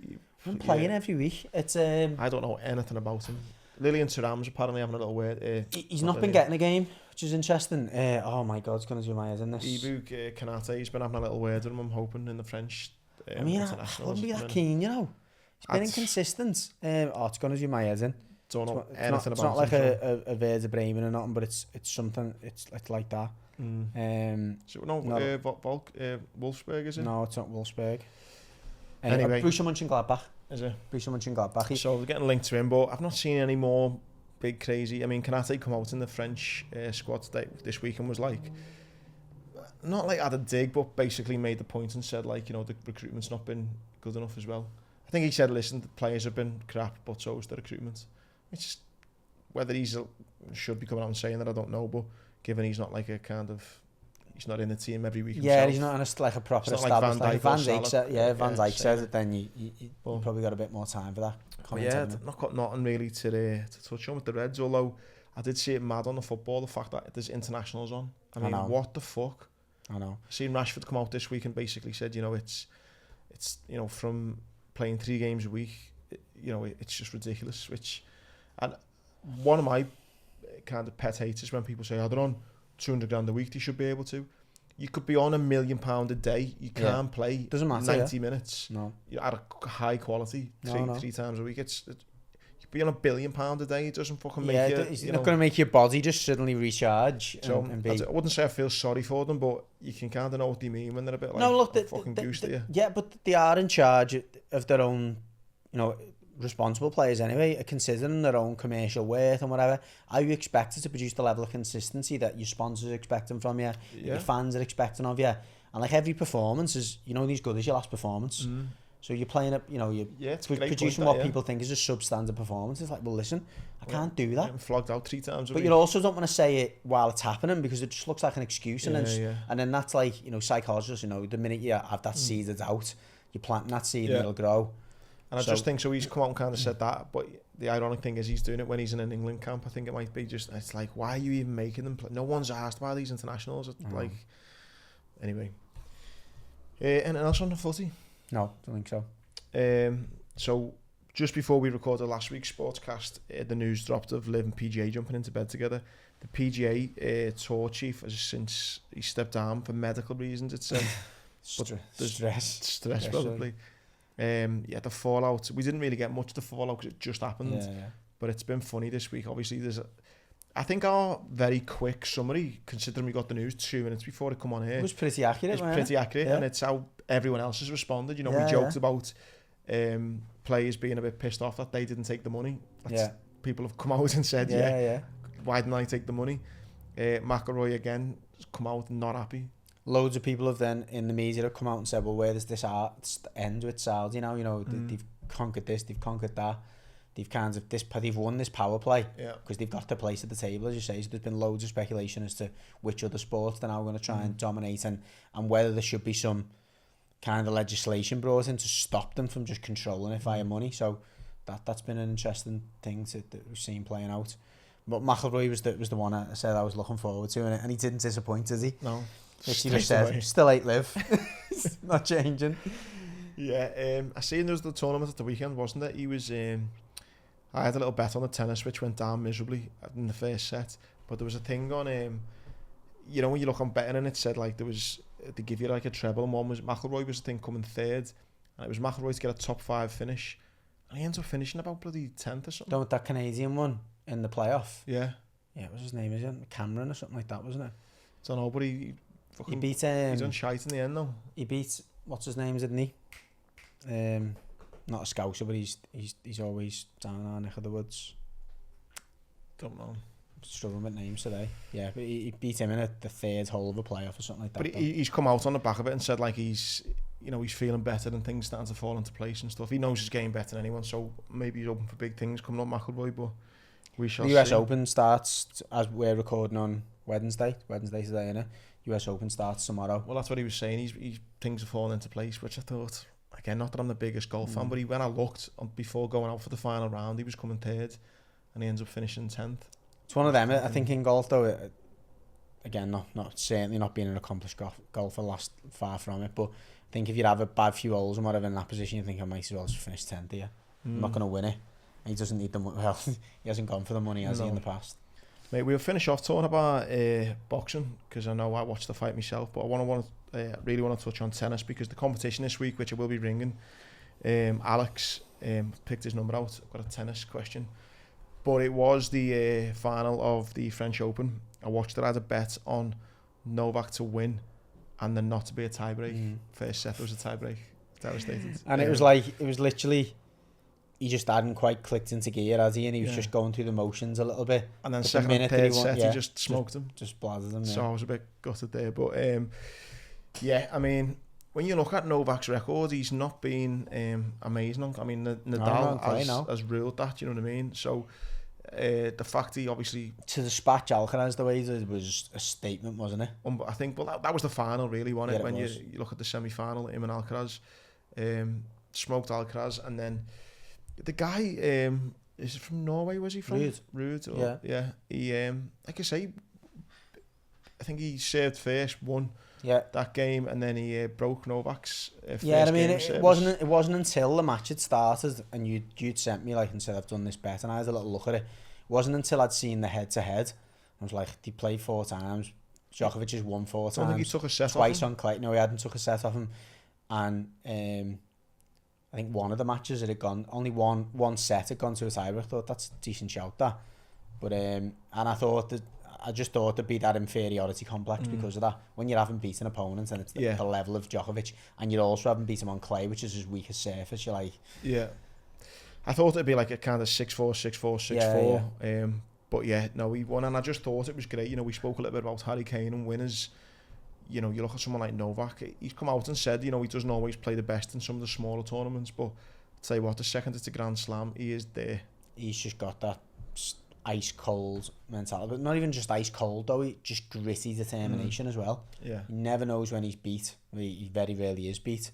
S2: he? I'm playing every week. It's
S1: I don't know anything about him. Lillian Thuram's apparently having a little word.
S2: He's not been getting a game, which is interesting. Oh my God, it's going to do my head in this.
S1: Ibu Kanate, he's been having a little word with him, I'm hoping, in the French
S2: I wouldn't be that keen, you know. He's been inconsistent. It's going to do my head in.
S1: Don't know anything about it.
S2: It's not like a Werder Bremen or nothing, but it's something. It's like that.
S1: Wolfsburg, is it?
S2: No, it's not Wolfsburg.
S1: Anyway,
S2: Borussia Mönchengladbach.
S1: Is it?
S2: Borussia Mönchengladbach.
S1: So we're getting linked to him, but I've not seen any more big crazy. I mean, Kanate come out in the French squad today, this week, and was like, not like had a dig, but basically made the point and said, like, you know, the recruitment's not been good enough as well. I think he said, listen, the players have been crap, but so is the recruitment. It's just, whether should be coming out and saying that, I don't know, but given he's not like a kind of, he's not in the team every week himself.
S2: Yeah, he's not like a proper established.
S1: Like
S2: Van Dijk says it, then you
S1: well,
S2: probably got a bit more time for that.
S1: Yeah, not got nothing really to touch on with the Reds, although I did see it mad on the football, the fact that there's internationals on. I mean, what the fuck?
S2: I know.
S1: I seen Rashford come out this week and basically said, you know, it's you know, from playing 3 games a week, you know, it's just ridiculous. And one of my kind of pet hates is when people say, they're on 200 grand a week, they should be able to. You could be on £1 million a day. You can't play
S2: doesn't matter,
S1: 90 minutes.
S2: No.
S1: You're at a high quality three times a week. You could be on £1 billion a day. It doesn't fucking make you.
S2: It's not going to make your body just suddenly recharge.
S1: So I wouldn't say I feel sorry for them, but you can kind of know what they mean when they're a bit like fucking goose to you.
S2: Yeah, but they are in charge of their own, you know, responsible players anyway, considering their own commercial worth and whatever. Are you expected to produce the level of consistency that your sponsors are expecting from you, your fans are expecting of you? And like every performance is, you know, as good as your last performance. So you're playing up, you know, you're producing what people think is a substandard performance. It's like, well, listen, I can't do that.
S1: I'm flogged out 3 times a
S2: week. But you also don't want to say it while it's happening because it just looks like an excuse. And then that's like, you know, psychologists, you know, the minute you have that seed that's out, you're planting that seed and it'll grow.
S1: And I just think so. He's come out and kind of said that, but the ironic thing is he's doing it when he's in an England camp. I think it might be just, it's like, why are you even making them play? No one's asked about these internationals. Like, anyway. Anything else on the footy?
S2: No, don't think so.
S1: So just before we recorded last week's Sportscast, the news dropped of Liv and PGA jumping into bed together. The PGA tour chief has since he stepped down for medical reasons. It's stress probably. The fallout. We didn't really get much of the fallout because it just happened. But it's been funny this week. Obviously, I think our very quick summary, considering we got the news 2 minutes before it come on here,
S2: it was pretty accurate.
S1: And it's how everyone else has responded. You know, we joked about players being a bit pissed off that they didn't take the money. People have come out and said, why didn't I take the money? McIlroy again has come out not happy.
S2: Loads of people have then in the media have come out and said, well, where does this end with Saudi? You know, they've conquered this, they've conquered that. They've kind of they've won this power play because they've got their place at the table, as you say. So there's been loads of speculation as to which other sports they're now going to try and dominate, and whether there should be some kind of legislation brought in to stop them from just controlling it via money. So that's been an interesting thing that we've seen playing out. But McIlroy was the one I said I was looking forward to, and he didn't disappoint, did he?
S1: No.
S2: Which he just said, still 8 live. Not changing.
S1: Yeah, I seen there was the tournament at the weekend, wasn't it? He was. I had a little bet on the tennis, which went down miserably in the first set. But there was a thing on, you know, when you look on betting and it said like they give you like a treble, and one was McIlroy was the thing coming 3rd, and it was McIlroy to get a top 5 finish, and he ends up finishing about bloody 10th or something.
S2: Don't that Canadian one in the playoff?
S1: Yeah.
S2: Yeah, what was his name? Is it Cameron or something like that, wasn't it?
S1: Don't know, but he
S2: beat
S1: he's on shite in the end though.
S2: He beat what's his name, didn't he? Not a Scouser, but he's always down our neck of the woods.
S1: Don't know.
S2: Struggling with names today. Yeah, but he beat him in the 3rd hole of a playoff or something like that.
S1: But he's come out on the back of it and said like he's feeling better and things starting to fall into place and stuff. He knows he's getting better than anyone, so maybe he's open for big things coming up, McIlroy, but we shall see.
S2: The US Open starts as we're recording on Wednesday today, innit? US Open starts tomorrow.
S1: Well, that's what he was saying. Things are falling into place, which I thought, again, not that I'm the biggest golf fan, but when I looked before going out for the final round, he was coming third, and he ends up finishing 10th.
S2: It's one of them. I think in golf, though, again, certainly not being an accomplished golfer, far from it, but I think if you have a bad few holes and whatever in that position, you think I might as well just finish 10th here. I'm not going to win it. And he doesn't need the money. Well, he hasn't gone for the money, has he, in the past?
S1: Mate, we'll finish off talking about boxing, because I know I watched the fight myself, but I really want to touch on tennis, because the competition this week, which I will be ringing, Alex picked his number out. I've got a tennis question, but it was the final of the French Open. I watched it. I had a bet on Novak to win and then not to be a tiebreak. First set was a tiebreak. Devastated.
S2: And it was literally, he just hadn't quite clicked into gear, has he? And he was just going through the motions a little bit.
S1: And then second and third set, he just smoked him.
S2: Just blathered him.
S1: So I was a bit gutted there. But yeah, I mean, when you look at Novak's record, he's not been amazing. I mean, Nadal has ruled that, you know what I mean? So the fact he obviously... To dispatch Alcaraz the way he did was a statement, wasn't it? I think, well, that was the final, really, wasn't it? When you look at the semi-final, him and Alcaraz, smoked Alcaraz, and then the guy, is it from Norway, was he from? Ruud. Yeah. He, like I say, I think he served first, won that game, and then he broke Novak's first game. I mean, it wasn't until the match had started and you'd sent me and said, I've done this bet, and I had a little look at it. It wasn't until I'd seen the head-to-head. I was like, he played 4 times. Djokovic has won 4 times. I don't think he took a set
S2: twice
S1: off him.
S2: On clay. No, he hadn't took a set off him. And I think one of the matches it had gone, only one set had gone to a tiebreak. I thought that's a decent shout, that. But and I just thought there'd be that inferiority complex because of that. When you haven't beaten opponents and it's the level of Djokovic, and you also haven't beaten him on clay, which is his weakest surface, you're like... Yeah.
S1: I thought it'd be like a kind of 6-4, 6-4, 6-4. But yeah, no, he won, and I just thought it was great. You know, we spoke a little bit about Harry Kane and winners. You know, you look at someone like Novak, he's come out and said, you know, he doesn't always play the best in some of the smaller tournaments, but I'll tell you what, the second it's a Grand Slam, he is there. He's just got that ice cold mentality, but not even just ice cold though, he just gritty determination as well. Yeah. He never knows when he's beat. He very rarely is beat,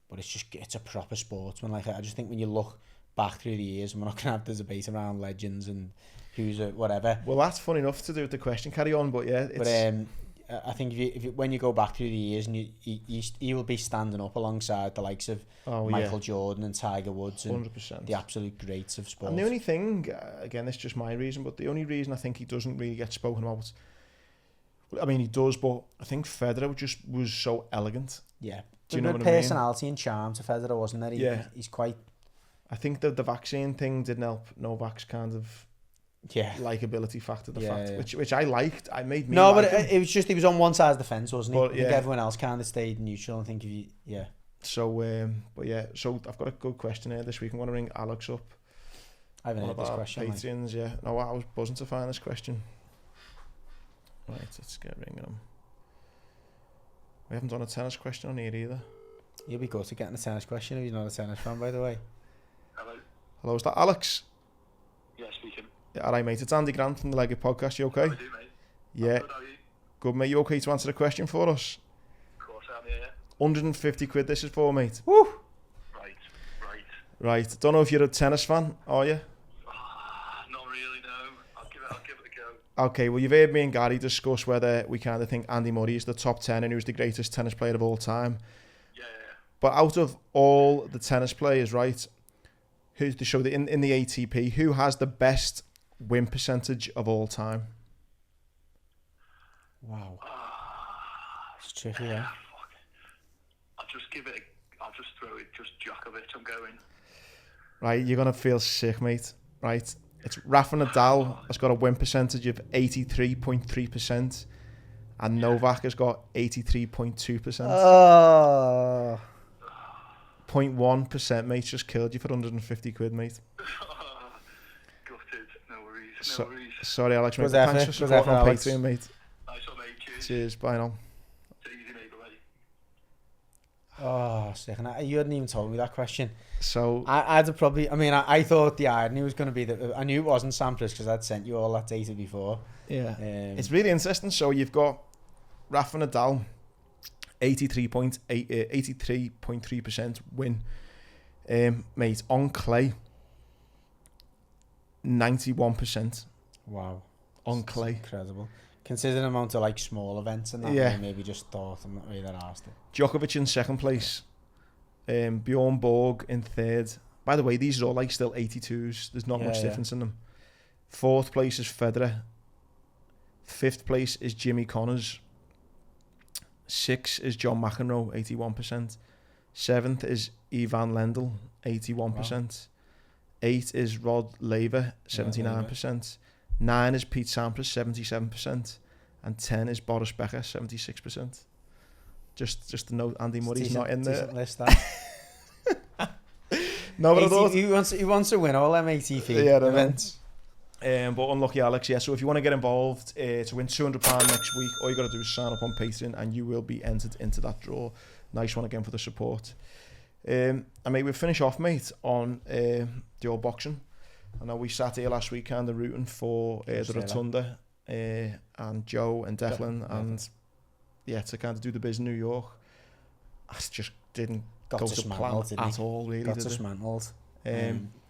S1: but it's a proper sportsman. Like, I just think when you look back through the years, and we're not going to have the debate around legends and who's whatever. Well, that's funny enough to do with the question. Carry on, but yeah. But I think when you go back through the years, and he will be standing up alongside the likes of Michael Jordan and Tiger Woods and 100%. The absolute greats of sport. And the only thing, again, this is just my reason, but the only reason I think he doesn't really get spoken about, I mean, he does, but I think Federer just was so elegant. Yeah. Do you know what I mean? Personality and charm to Federer, wasn't there? He's quite... I think the vaccine thing didn't help Novak's kind of likability factor, which I liked. I made me but it was just he was on one side of the fence, wasn't he? But, I think everyone else kind of stayed neutral. I think So, but yeah, so I've got a good question here this week. I'm going to ring Alex up. I haven't heard this question. Patrons, No, I was buzzing to find this question. Right, let's get ringing him. We haven't done a tennis question on here either. You'll be good to getting a tennis question if you're not a tennis fan, by the way. Hello, is that Alex? Yeah, speaking. Yeah, alright, mate. It's Andy Grant from the Legged Podcast. You okay? How do you, mate? Yeah. Good, how are you? Good, mate. You okay to answer the question for us? Of course I am, yeah. 150 quid this is for, mate. Woo! Right. Don't know if you're a tennis fan, are you? Not really, no. I'll give it a go. Okay, well, you've heard me and Gary discuss whether we kind of think Andy Murray is the top 10 and who's the greatest tennis player of all time. Yeah. But out of all the tennis players, right, who's the show in the ATP, who has the best win percentage of all time? Wow. It's tricky, yeah. I'll just throw it, just Djokovic, I'm going. Right, you're going to feel sick, mate. Right, it's Rafa Nadal has got a win percentage of 83.3%, and Novak has got 83.2%. Oh. 0.1%, mate, just killed you for 150 quid, mate. Gutted, no worries. Sorry, Alex, mate. Thanks for supporting on Patreon, mate. Nice one, mate. Cheers, bye now. Take it easy, mate, bye. Oh, sick. And you hadn't even told me that question. So I thought the irony was going to be that I knew it wasn't Sampras because I'd sent you all that data before. Yeah. It's really interesting. So you've got Rafa Nadal, 83.3% win. Mate, on clay, 91%.
S2: Wow.
S1: On clay.
S2: Incredible. Considering the amount of like small events and that,
S1: Yeah.
S2: maybe just thought I'm not really that arsed.
S1: Djokovic in second place. Bjorn Borg in third. By the way, these are all like still 82s. There's not much difference in them. Fourth place is Federer. Fifth place is Jimmy Connors. Sixth is John McEnroe, 81%. Seventh is Ivan Lendl, 81%. Wow. Eight is Rod Laver, 79%. 9 is Pete Sampras, 77%. And 10 is Boris Becker, 76%. Just to note, Andy Murray's not in there.
S2: Decent list, that.
S1: No, but
S2: he wants to win all them ATP events.
S1: But unlucky Alex, yeah. So if you want to get involved to win £200 next week, all you got to do is sign up on Patreon and you will be entered into that draw. Nice one again for the support. And mate, we'll finish off, mate, on the old boxing. I know we sat here last week kind of rooting for the Rotunda and Joe and Declan and to kind of do the biz in New York. I just didn't go to plan at all, really.
S2: Got dismantled.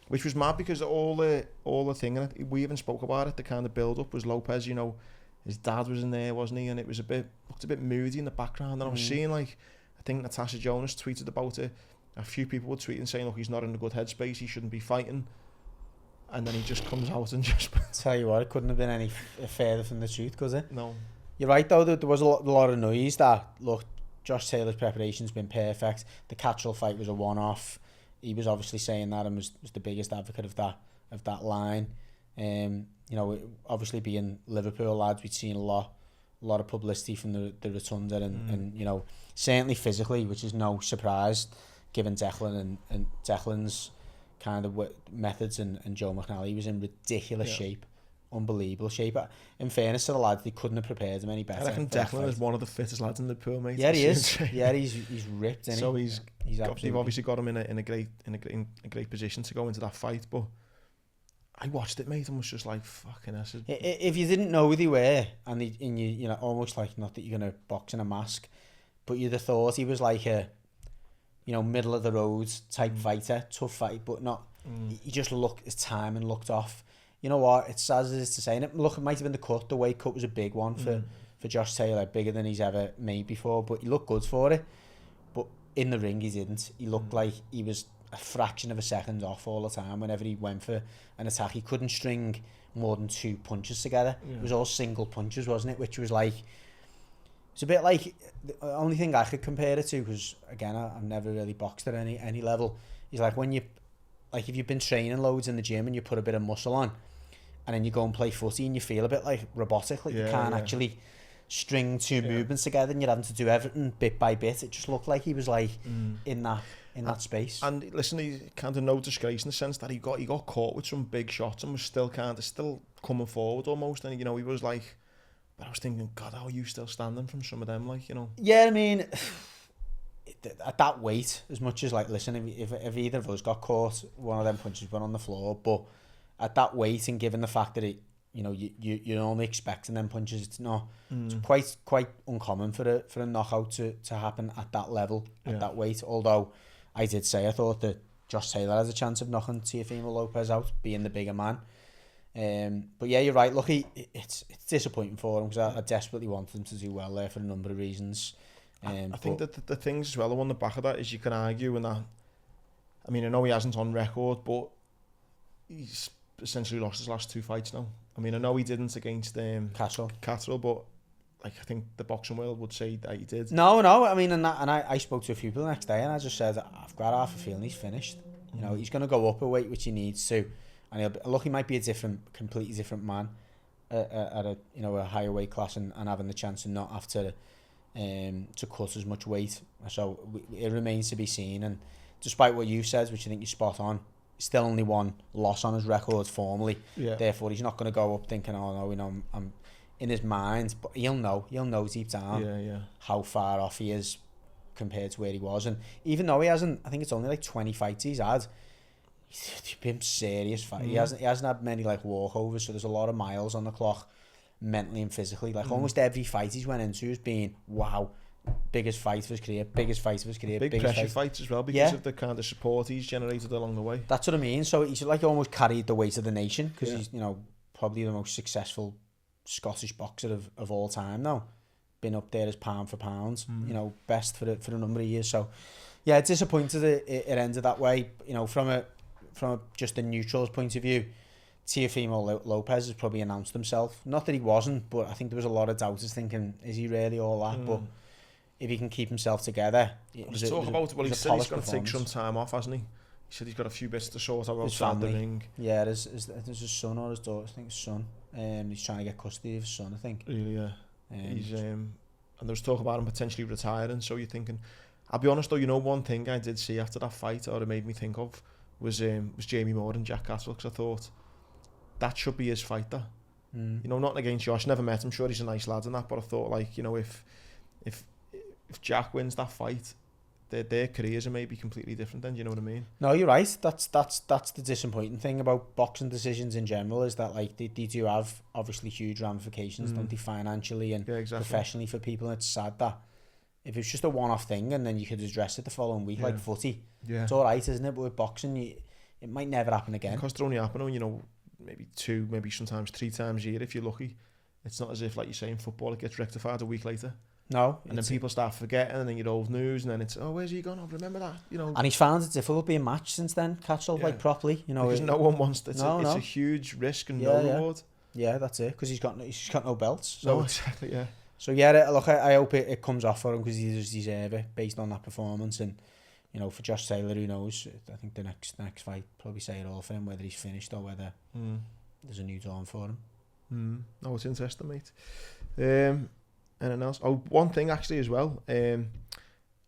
S1: Which was mad because all the thing, we even spoke about it, the kind of build up was Lopez, you know, his dad was in there, wasn't he? And it was looked a bit moody in the background. And I was seeing, like, I think Natasha Jonas tweeted about it. A few people were tweeting saying, look, he's not in a good headspace, he shouldn't be fighting. And then he just comes out and just...
S2: Tell you what, it couldn't have been any further from the truth, could it?
S1: No.
S2: You're right, though, there was a lot of noise that, look, Josh Taylor's preparation's been perfect. The Cattrall fight was a one-off. He was obviously saying that and was the biggest advocate of that line. You know, obviously being Liverpool lads, we'd seen a lot of publicity from the Rotunda and you know, certainly physically, which is no surprise given Declan and Declan's kind of methods and Joe McNally was in ridiculous shape. Unbelievable shape. In fairness to the lads, they couldn't have prepared him any better.
S1: I reckon Declan is one of the fittest lads in the pool, mate.
S2: Yeah, he is. Yeah, he's ripped.
S1: So they've obviously got him in a great position to go into that fight. But I watched it, mate, and was just like, fucking ass.
S2: If you didn't know who they were, and you know, almost like, not that you're gonna box in a mask, but you'd have thought he was like a, you know, middle of the road type fighter, tough fight, but not. He just looked, his time and looked off. You know what, it's sad as it is to say, and it might have been the cut. The weight cut was a big one for Josh Taylor, bigger than he's ever made before, but he looked good for it. But in the ring, he didn't. He looked like he was a fraction of a second off all the time. Whenever he went for an attack, he couldn't string more than 2 punches together. It was all single punches, wasn't it? Which was like, it's a bit like, the only thing I could compare it to, because again, I've never really boxed at any level, is like when you, like if you've been training loads in the gym and you put a bit of muscle on, and then you go and play footy and you feel a bit like robotic, like you can't actually string 2 movements together and you're having to do everything bit by bit. It just looked like he was like in that space. And
S1: listen, he kind of no disgrace in the sense that he got caught with some big shots and was still coming forward almost. And you know, he was like, but I was thinking, God, how are you still standing from some of them? Like, you know. Yeah,
S2: I mean, at that weight, as much as like, listen, if either of us got caught, one of them punches went on the floor, but at that weight and given the fact that it, you know, you're only expecting them punches, it's not. It's quite uncommon for a knockout to happen at that level, at that weight. Although I did say I thought that Josh Taylor has a chance of knocking Teofimo Lopez out, being the bigger man. But yeah, you're right. Look, it's disappointing for him because I desperately wanted him to do well there for a number of reasons.
S1: I think that the things as well on the back of that is you can argue and that. I mean, I know he hasn't on record, but he's essentially lost his last 2 fights now. I mean, I know he didn't against Cattrall, but like I think the boxing world would say that he did.
S2: No. I mean, and I spoke to a few people the next day, and I just said I've got half a feeling he's finished. You know, he's going to go up a weight which he needs to, and he might be a completely different man at a higher weight class and having the chance to not have to cut as much weight. So it remains to be seen. And despite what you said, which I think you're spot on, still only 1 loss on his record formally. Therefore, he's not going to go up thinking, oh no, you know, I'm in his mind, but he'll know deep down how far off he is compared to where he was. And even though he hasn't, I think it's only like 20 fights he's had, he's been serious fight. He hasn't had many like walkovers, so there's a lot of miles on the clock. mentally and physically. Like almost every fight he's went into has been, wow, biggest fight of his career, biggest fight of his career.
S1: Big pressure fights as well because of the kind of support he's generated along the way.
S2: That's what I mean. So he's like almost carried the weight of the nation because he's, you know, probably the most successful Scottish boxer of all time now. Been up there as pound for pound, you know, best for a number of years. So yeah, it's disappointed it ended that way. You know, from a just a neutral's point of view, Teofimo Lopez has probably announced himself. Not that he wasn't, but I think there was a lot of doubters thinking, is he really all that? But if he can keep himself together,
S1: he said he's going to take some time off, hasn't he? He said he's got a few bits to sort out outside the ring.
S2: Yeah, there's his son or his daughter. I think his son. He's trying to get custody of his son, I think.
S1: Really, yeah. He's and there was talk about him potentially retiring. So you're thinking, I'll be honest though, you know, one thing I did see after that fight, or it made me think of, was Jamie Moore and Jack Castle, because I thought that should be his fighter. You know, not against Josh, never met him, sure he's a nice lad and that, but I thought, like, you know, if Jack wins that fight, their careers are maybe completely different then, do you know what I mean?
S2: No, you're right. That's the disappointing thing about boxing decisions in general, is that like they do have obviously huge ramifications, don't they, financially and professionally for people. And it's sad that if it's just a one-off thing and then you could address it the following week, like footy, it's all right, isn't it? But with boxing, it might never happen again.
S1: Because they're only happening, you know, maybe 2, maybe sometimes 3 times a year if you're lucky. It's not as if, like you say, in football, it gets rectified a week later.
S2: No.
S1: And then people start forgetting, and then you're old news, and then it's, oh, where's he gone? Oh, remember that, you know.
S2: And he's found it difficult being matched since then, Catchell, like properly, you know.
S1: Because no one wants it. It's a huge risk and no reward.
S2: Yeah, that's it, because he's got no belts. So
S1: no, exactly, yeah.
S2: So yeah, look, I hope it comes off for him, because he does deserve it based on that performance. And you know, for Josh Taylor, who knows? I think the next fight probably say it all for him, whether he's finished or whether there's a new dawn for him.
S1: No, it's interesting, mate. Anything else? Oh, one thing actually as well. Emma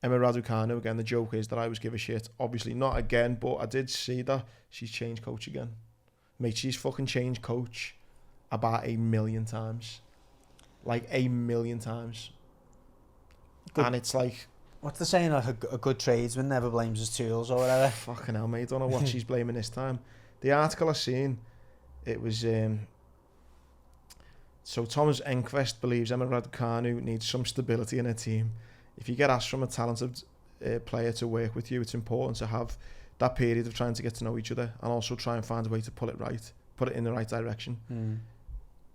S1: Raducanu, again, the joke is that I always give a shit. Obviously not again, but I did see that she's changed coach again. Mate, she's fucking changed coach about 1 million times. Like 1 million times. Good. And it's like...
S2: What's the saying? Like a good tradesman never blames his tools or whatever.
S1: Fucking hell, mate. Don't know what she's blaming this time. The article I seen, it was... So Thomas Enquist believes Emma Raducanu needs some stability in her team. If you get asked from a talented player to work with you, it's important to have that period of trying to get to know each other and also try and find a way to put it in the right direction.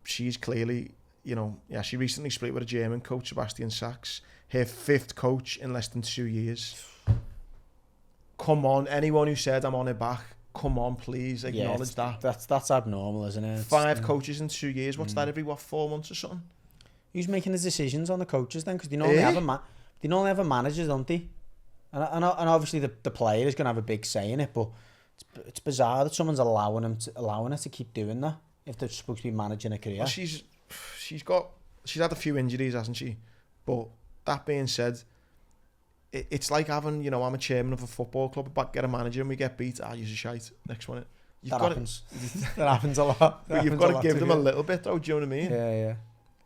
S1: She's clearly, you know, she recently split with a German coach, Sebastian Sachs, her 5th coach in less than 2 years. Come on, anyone who said I'm on her back, come on, please acknowledge that.
S2: That's abnormal, isn't it?
S1: 5 coaches in 2 years. What's that? Every 4 months or something? Who's
S2: making the decisions on the coaches then? Because they normally have a manager, don't they? And obviously the player is going to have a big say in it. But it's bizarre that someone's allowing her to keep doing that if they're supposed to be managing a career.
S1: Well, she's had a few injuries, hasn't she? But that being said, it's like having, you know, I'm a chairman of a football club, but get a manager and we get beat. Use a shite. Next one.
S2: That happens. That happens a lot.
S1: But you've got to give them a little bit, though. Do you know what I mean?
S2: Yeah.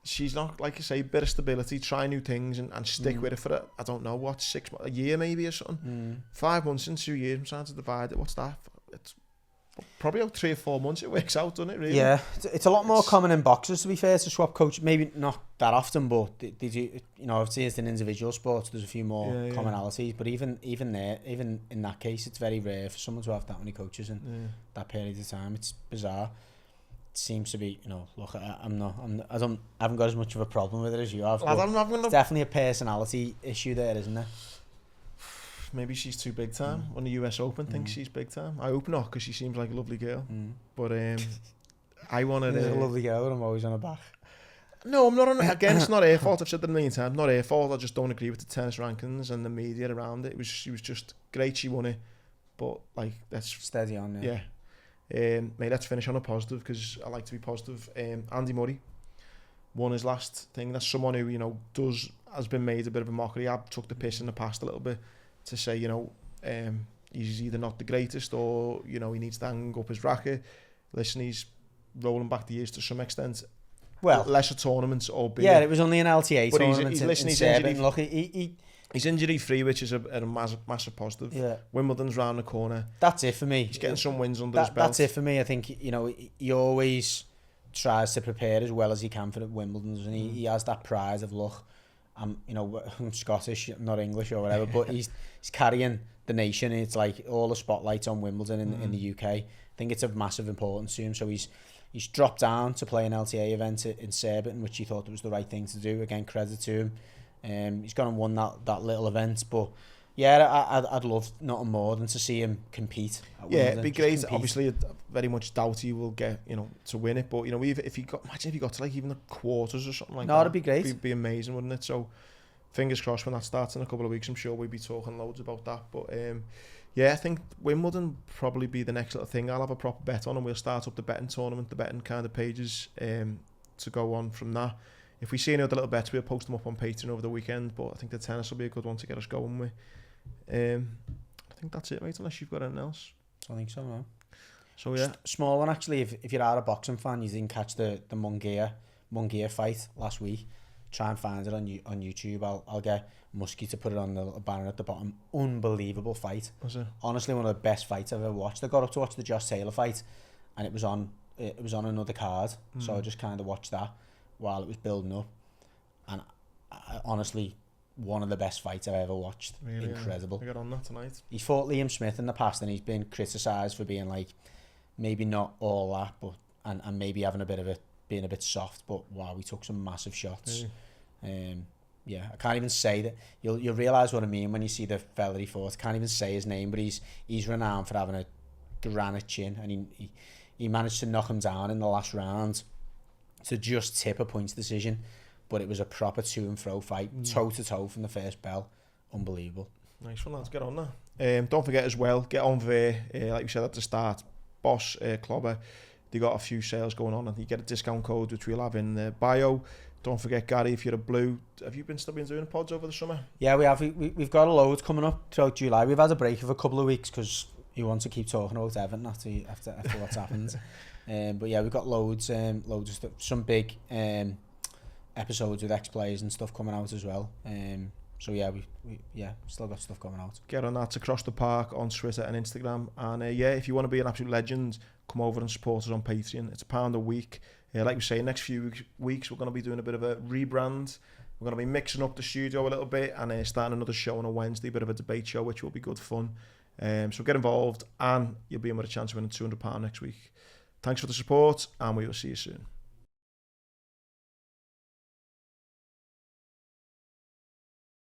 S1: She's not, like I say, bit of stability, try new things and stick with it for, I don't know, what, 6 months, a year maybe or something. 5 months and 2 years, I'm trying to divide it. What's that? It's probably about 3 or 4 months it works out, doesn't it, really?
S2: Yeah, it's a lot more common in boxers, to be fair, to swap coach. Maybe not that often, but they do, you know, obviously it's in individual sports, there's a few more commonalities, but even in that case, it's very rare for someone to have that many coaches in that period of time. It's bizarre. It seems to be, you know, look, I haven't got as much of a problem with it as you have. It's definitely a personality issue there, isn't there?
S1: Maybe she's too big time. When the US Open thinks she's big time. I hope not, because she seems like a lovely girl. But I wanted
S2: a lovely girl, but I'm always on her back.
S1: No, I'm not on. Again, it's not her fault. I've said that 1 million times. Not her fault. I just don't agree with the tennis rankings and the media around it. She was just great. She won it, but like that's
S2: steady on.
S1: Yeah. Mate, let's finish on a positive, because I like to be positive. Andy Murray won his last thing. That's someone who, you know, has been made a bit of a mockery. I took the piss in the past a little bit to say, you know, he's either not the greatest or, you know, he needs to hang up his racket. Listen, he's rolling back the years to some extent. Well, lesser tournaments, albeit.
S2: Yeah, it was only an LTA tournament. He's injury.
S1: He's injury free, which is a massive positive. Yeah. Wimbledon's round the corner.
S2: That's it for me.
S1: He's getting some wins under his belt.
S2: That's it for me. I think, you know, he always tries to prepare as well as he can for Wimbledon, and he has that pride of, look, I'm Scottish, I'm not English or whatever, but he's carrying the nation. It's like all the spotlights on Wimbledon in the UK. I think it's of massive importance to him, so he's dropped down to play an LTA event in Surbiton, which he thought was the right thing to do. Again, credit to him. He's gone and won that little event, but yeah, I'd love nothing more than to see him compete.
S1: It'd be great. Obviously, I very much doubt he will get, to win it. But, imagine if he got to like even the quarters or something like that.
S2: That'd be great.
S1: It'd be amazing, wouldn't it? So, fingers crossed when that starts in a couple of weeks. I'm sure we'll be talking loads about that. But, I think Wimbledon probably be the next little thing. I'll have a proper bet on, and we'll start up the betting tournament, the betting kind of pages to go on from that. If we see any other little bets, we'll post them up on Patreon over the weekend. But I think the tennis will be a good one to get us going with. I think that's it, mate, unless you've got anything else.
S2: I think so, no.
S1: So, yeah.
S2: Small one, actually. If you're a boxing fan, you didn't catch the Munguia fight last week, try and find it on YouTube. I'll get Muskie to put it on the little banner at the bottom. Unbelievable fight.
S1: Was it?
S2: Honestly, one of the best fights I've ever watched. I got up to watch the Josh Taylor fight, and it was on another card, so I just kind of watched that while it was building up. And honestly, one of the best fights I've ever watched. Really, incredible.
S1: I got on that tonight.
S2: He's fought Liam Smith in the past, and he's been criticised for being like, maybe not all that, but and maybe having being a bit soft. But wow, he took some massive shots. I can't even say that. You'll realise what I mean when you see the fella he fought. I can't even say his name, but he's renowned for having a granite chin, and he managed to knock him down in the last round to just tip a points decision. But it was a proper to and fro fight, toe to toe from the first bell. Unbelievable.
S1: Nice one, lads. Get on that. Don't forget as well, get on there, like we said at the start, Boss Clobber. They got a few sales going on, and you get a discount code which we'll have in the bio. Don't forget, Gary, if you're a blue, have you still been doing pods over the summer?
S2: Yeah, we have. We've got a load coming up throughout July. We've had a break of a couple of weeks because you want to keep talking about Everton after what's happened. But yeah, we've got loads of stuff, some big episodes with ex-players and stuff coming out as well. So yeah, we still got stuff coming out.
S1: Get on that, Across the Park on Twitter and Instagram. And if you want to be an absolute legend, come over and support us on Patreon. It's £1 a week. Like we say, next few weeks we're going to be doing a bit of a rebrand. We're going to be mixing up the studio a little bit and starting another show on a Wednesday, a bit of a debate show, which will be good fun. So get involved, and you'll be in with a chance of winning £200 next week. Thanks for the support, and we will see you soon.